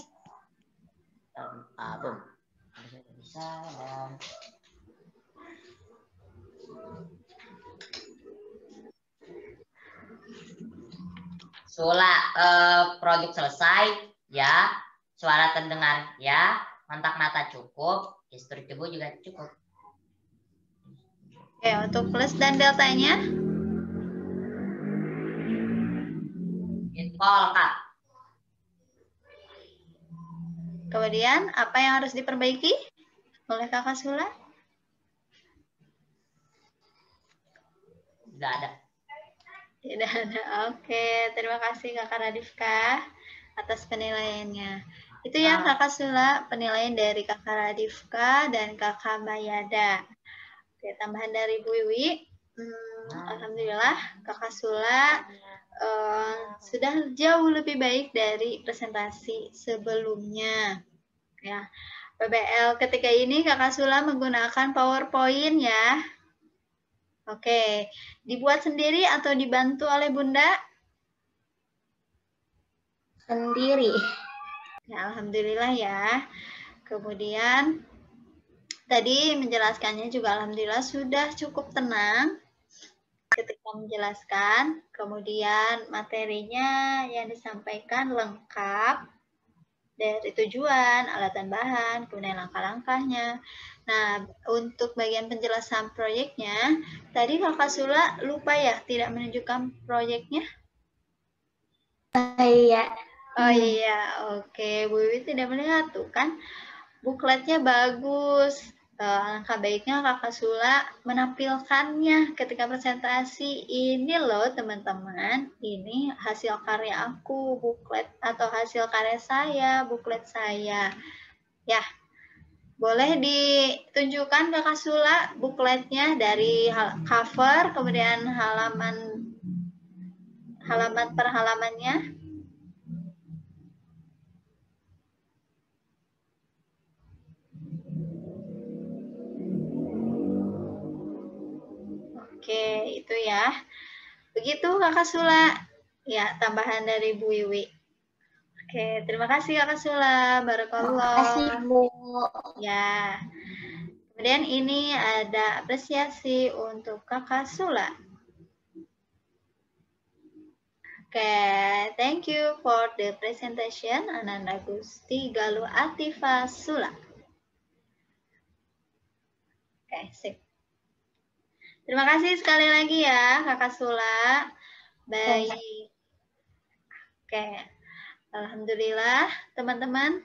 E: Sula, produk selesai, ya. Suara terdengar, ya. Kontak mata cukup, gestur tubuh juga cukup.
A: Oke, untuk plus dan deltanya?
E: Info lengkap.
A: Kemudian, apa yang harus diperbaiki oleh Kakak Sula?
E: Tidak ada.
A: Tidak ada. Oke, terima kasih Kakak Radifka atas penilaiannya. Itu ya Kakak Sula, penilaian dari Kakak Radifka dan Kakak Mayada. Oke, tambahan dari Bu Wiwi. Alhamdulillah Kakak Sula sudah jauh lebih baik dari presentasi sebelumnya. Ya, PBL ketika ini Kakak Sula menggunakan PowerPoint ya. Oke, dibuat sendiri atau dibantu oleh Bunda?
C: Sendiri.
A: Ya, alhamdulillah ya. Kemudian tadi menjelaskannya juga alhamdulillah sudah cukup tenang ketika menjelaskan. Kemudian materinya yang disampaikan lengkap dari tujuan, alat dan bahan, kemudian langkah-langkahnya. Nah, untuk bagian penjelasan proyeknya, tadi Kakak Sula lupa ya tidak menunjukkan proyeknya?
C: Iya.
A: Oh iya, oke. Bu Wiwi tidak melihat tuh kan. Bukletnya bagus. Alangkah baiknya Kakak Sula menampilkannya ketika presentasi. Ini loh teman-teman, ini hasil karya aku, buklet atau hasil karya saya, buklet saya. Ya, boleh ditunjukkan Kakak Sula bukletnya dari cover, kemudian halaman per halamannya. Oke, itu ya. Begitu Kakak Sula. Ya, tambahan dari Bu Wiwi. Oke, terima kasih Kakak Sula. Barakallah.
C: Terima kasih, Bu.
A: Ya. Kemudian ini ada apresiasi untuk Kakak Sula. Oke, thank you for the presentation, Ananda Gusti Galuh Atifah Sula. Oke, sip. Terima kasih sekali lagi ya, Kakak Sula. Baik. Oke. Alhamdulillah, teman-teman.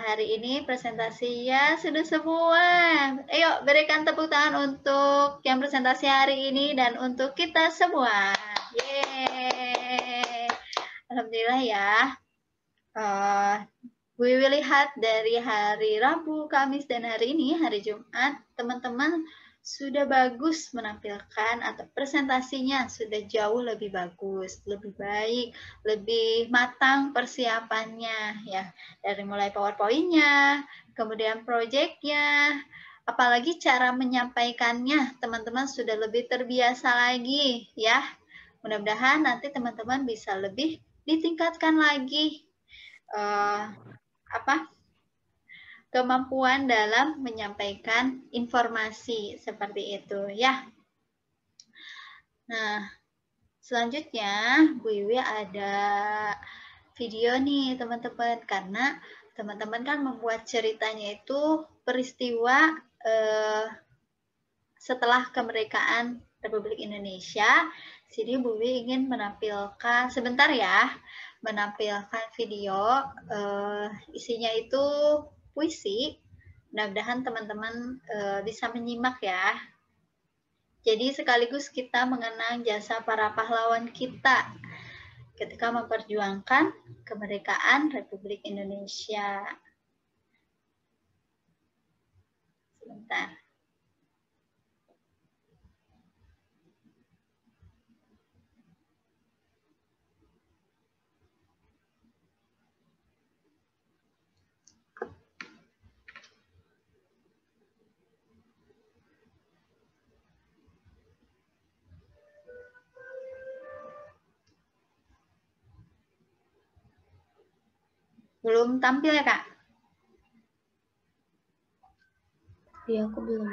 A: Hari ini presentasi ya sudah semua. Ayo, berikan tepuk tangan untuk yang presentasi hari ini dan untuk kita semua. Yeay. Alhamdulillah ya. We will lihat dari hari Rabu, Kamis, dan hari ini, hari Jumat, teman-teman sudah bagus menampilkan atau presentasinya sudah jauh lebih bagus, lebih baik, lebih matang persiapannya ya. Dari mulai PowerPoint-nya, kemudian proyeknya, apalagi cara menyampaikannya teman-teman sudah lebih terbiasa lagi ya. Mudah-mudahan nanti teman-teman bisa lebih ditingkatkan lagi kemampuan dalam menyampaikan informasi seperti itu ya. Nah, selanjutnya Bu Iwi ada video nih teman-teman, karena teman-teman kan membuat ceritanya itu peristiwa setelah kemerdekaan Republik Indonesia. Jadi Bu Iwi ingin menampilkan sebentar ya, menampilkan video isinya itu puisi. Mudah-mudahan teman-teman bisa menyimak ya. Jadi sekaligus kita mengenang jasa para pahlawan kita ketika memperjuangkan kemerdekaan Republik Indonesia. Sebentar. Belum tampil ya, Kak?
C: Iya, aku belum.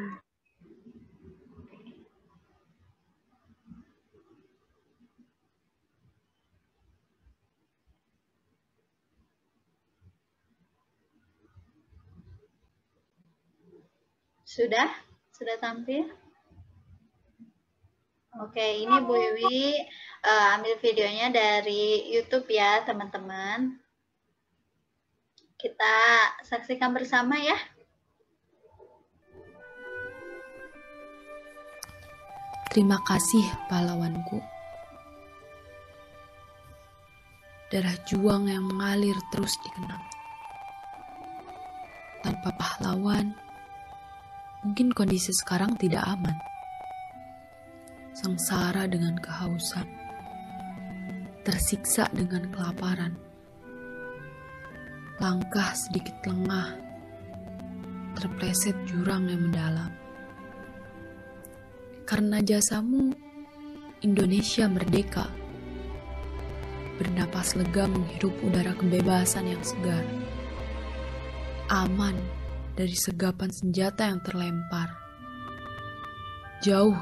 A: Sudah? Sudah tampil? Oke, ini Bu Iwi ambil videonya dari YouTube ya, teman-teman. Kita saksikan bersama ya.
O: Terima kasih pahlawanku. Darah juang yang mengalir terus dikenang. Tanpa pahlawan, mungkin kondisi sekarang tidak aman. Sengsara dengan kehausan, tersiksa dengan kelaparan. Langkah sedikit lengah, terpleset jurang yang mendalam. Karena jasamu, Indonesia merdeka. Bernapas lega menghirup udara kebebasan yang segar. Aman dari segapan senjata yang terlempar. Jauh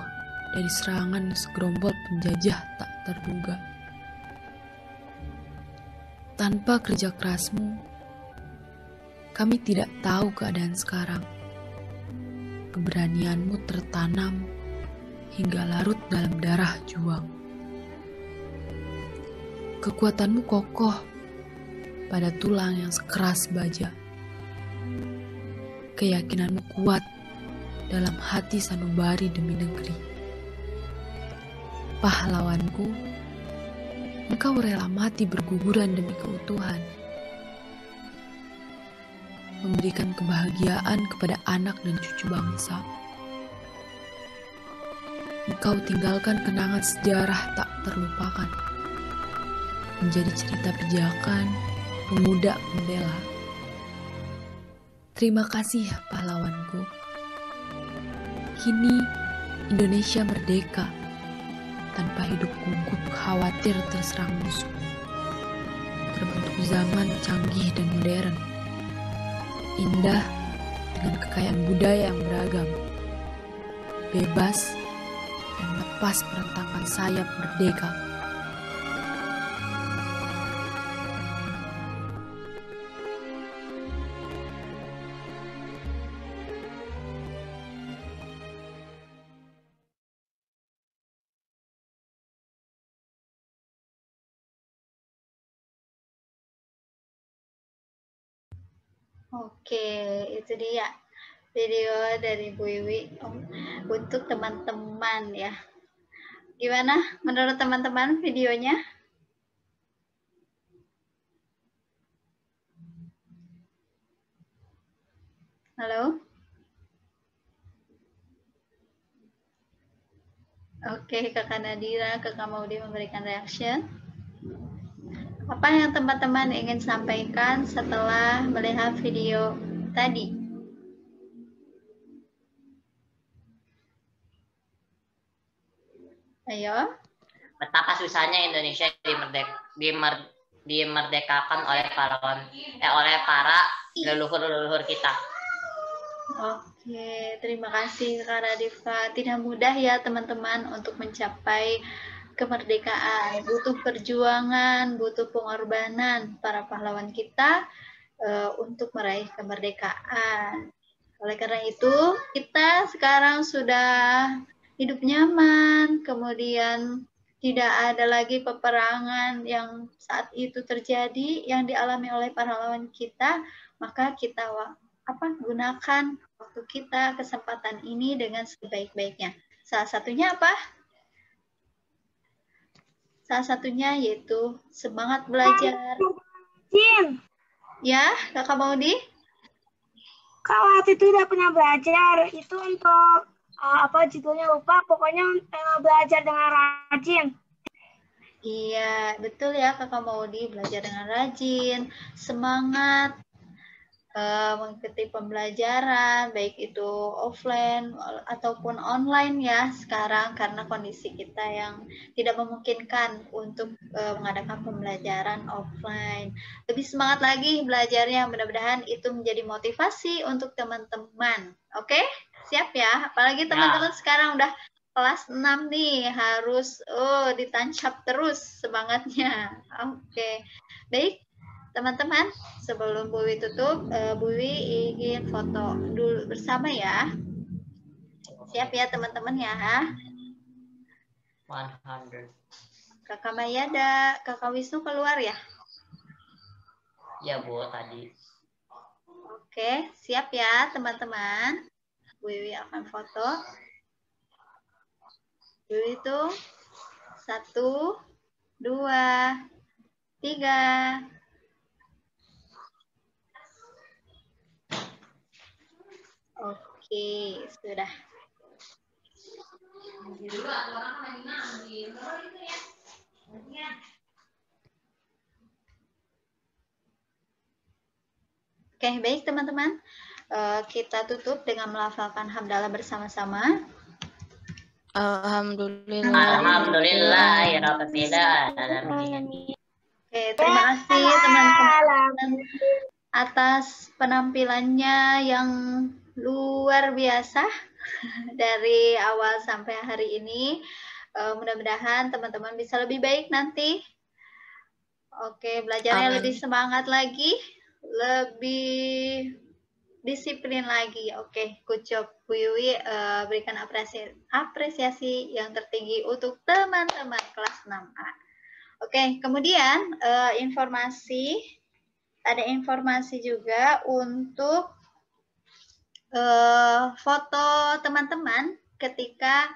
O: dari serangan segerombol penjajah tak terduga. Tanpa kerja kerasmu, kami tidak tahu keadaan sekarang. Keberanianmu tertanam hingga larut dalam darah juang. Kekuatanmu kokoh pada tulang yang sekeras baja. Keyakinanmu kuat dalam hati sanubari demi negeri. Pahlawanku, engkau rela mati berguguran demi keutuhan. Memberikan kebahagiaan kepada anak dan cucu bangsa. Engkau tinggalkan kenangan sejarah tak terlupakan. Menjadi cerita pijakan, pemuda pembela. Terima kasih pahlawanku. Kini Indonesia merdeka, tanpa hidup gugup khawatir terserang musuh. Terbentuk zaman canggih dan modern. Indah dengan kekayaan budaya yang beragam. Bebas dan lepas berentangan sayap merdeka.
A: Oke, itu dia video dari Bu Iwi untuk teman-teman ya. Gimana menurut teman-teman videonya? Halo? Oke, Kakak Nadira, Kakak Maudi memberikan reaction. Apa yang teman-teman ingin sampaikan setelah melihat video tadi? Ayo.
E: Betapa susahnya Indonesia dimerdekakan oleh para leluhur kita.
A: Oke, terima kasih Kak Radifa. Tidak mudah ya teman-teman untuk mencapai kemerdekaan. Butuh perjuangan, butuh pengorbanan para pahlawan kita untuk meraih kemerdekaan. Oleh karena itu, kita sekarang sudah hidup nyaman, kemudian tidak ada lagi peperangan yang saat itu terjadi yang dialami oleh pahlawan kita, maka kita gunakan waktu kita, kesempatan ini dengan sebaik-baiknya. Salah satunya apa? Salah satunya yaitu semangat belajar. Ya, Kakak Maudi?
I: Kalau waktu itu udah pernah belajar, itu untuk apa judulnya lupa, pokoknya belajar dengan rajin.
A: Iya, betul ya Kakak Maudi, belajar dengan rajin, semangat, mengikuti pembelajaran, baik itu offline ataupun online ya sekarang karena kondisi kita yang tidak memungkinkan untuk mengadakan pembelajaran offline. Lebih semangat lagi belajarnya, mudah-mudahan itu menjadi motivasi untuk teman-teman. Oke? Siap ya? Apalagi teman-teman sekarang udah kelas 6 nih, harus ditancap terus semangatnya. Oke. Baik. Teman-teman, sebelum Bu Wi tutup, Bu Wi ingin foto dulu bersama ya. Siap ya teman-teman ya.
E: 100.
A: Kakak Mayada, Kakak Wisnu keluar ya?
E: Ya Bu, tadi.
A: Oke, siap ya teman-teman. Bu Wi akan foto. Bu Wi itu 1, 2, 3. Oke, sudah. Oke, baik teman-teman. Kita tutup dengan melafalkan hamdalah bersama-sama.
E: Alhamdulillahirrahmanirrahim.
A: Oke, terima kasih teman-teman atas penampilannya yang luar biasa dari awal sampai hari ini. Mudah-mudahan teman-teman bisa lebih baik nanti. Oke, belajarnya lebih semangat lagi, lebih disiplin lagi. Oke, good job Bu Yui. Berikan apresiasi yang tertinggi untuk teman-teman kelas 6A. Oke, kemudian ada informasi juga untuk foto teman-teman ketika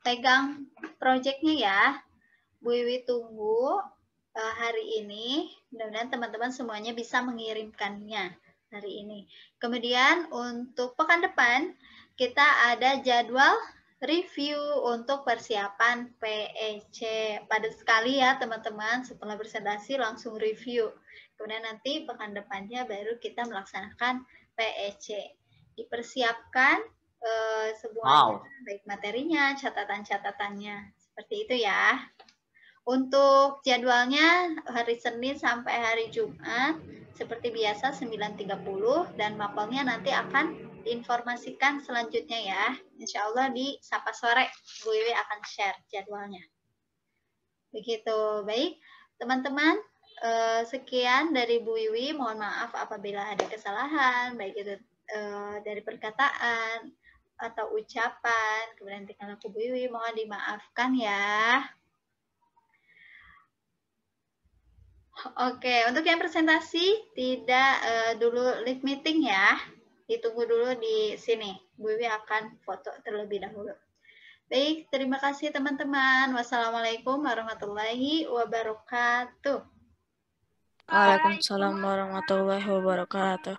A: pegang proyeknya ya. Bu Wiwi tunggu hari ini, mudah-mudahan teman-teman semuanya bisa mengirimkannya hari ini. Kemudian untuk pekan depan kita ada jadwal review untuk persiapan PEC. Padat sekali ya teman-teman, setelah presentasi langsung review. Kemudian nanti pekan depannya baru kita melaksanakan PEC. Dipersiapkan semuanya, baik materinya, catatan-catatannya. Seperti itu ya. Untuk jadwalnya hari Senin sampai hari Jumat, seperti biasa 9.30, dan mapelnya nanti akan diinformasikan selanjutnya ya. Insya Allah di Sapa Sore, Bu Wiwi akan share jadwalnya. Begitu, baik. Teman-teman, sekian dari Bu Wiwi. Mohon maaf apabila ada kesalahan, baik itu dari perkataan atau ucapan. Kemudian tinggal aku Bu Wiwi, mohon dimaafkan ya. Oke, untuk yang presentasi tidak dulu live meeting ya. Ditunggu dulu di sini. Bu Wiwi akan foto terlebih dahulu. Baik, terima kasih teman-teman. Wassalamualaikum warahmatullahi wabarakatuh.
M: Waalaikumsalam warahmatullahi wabarakatuh.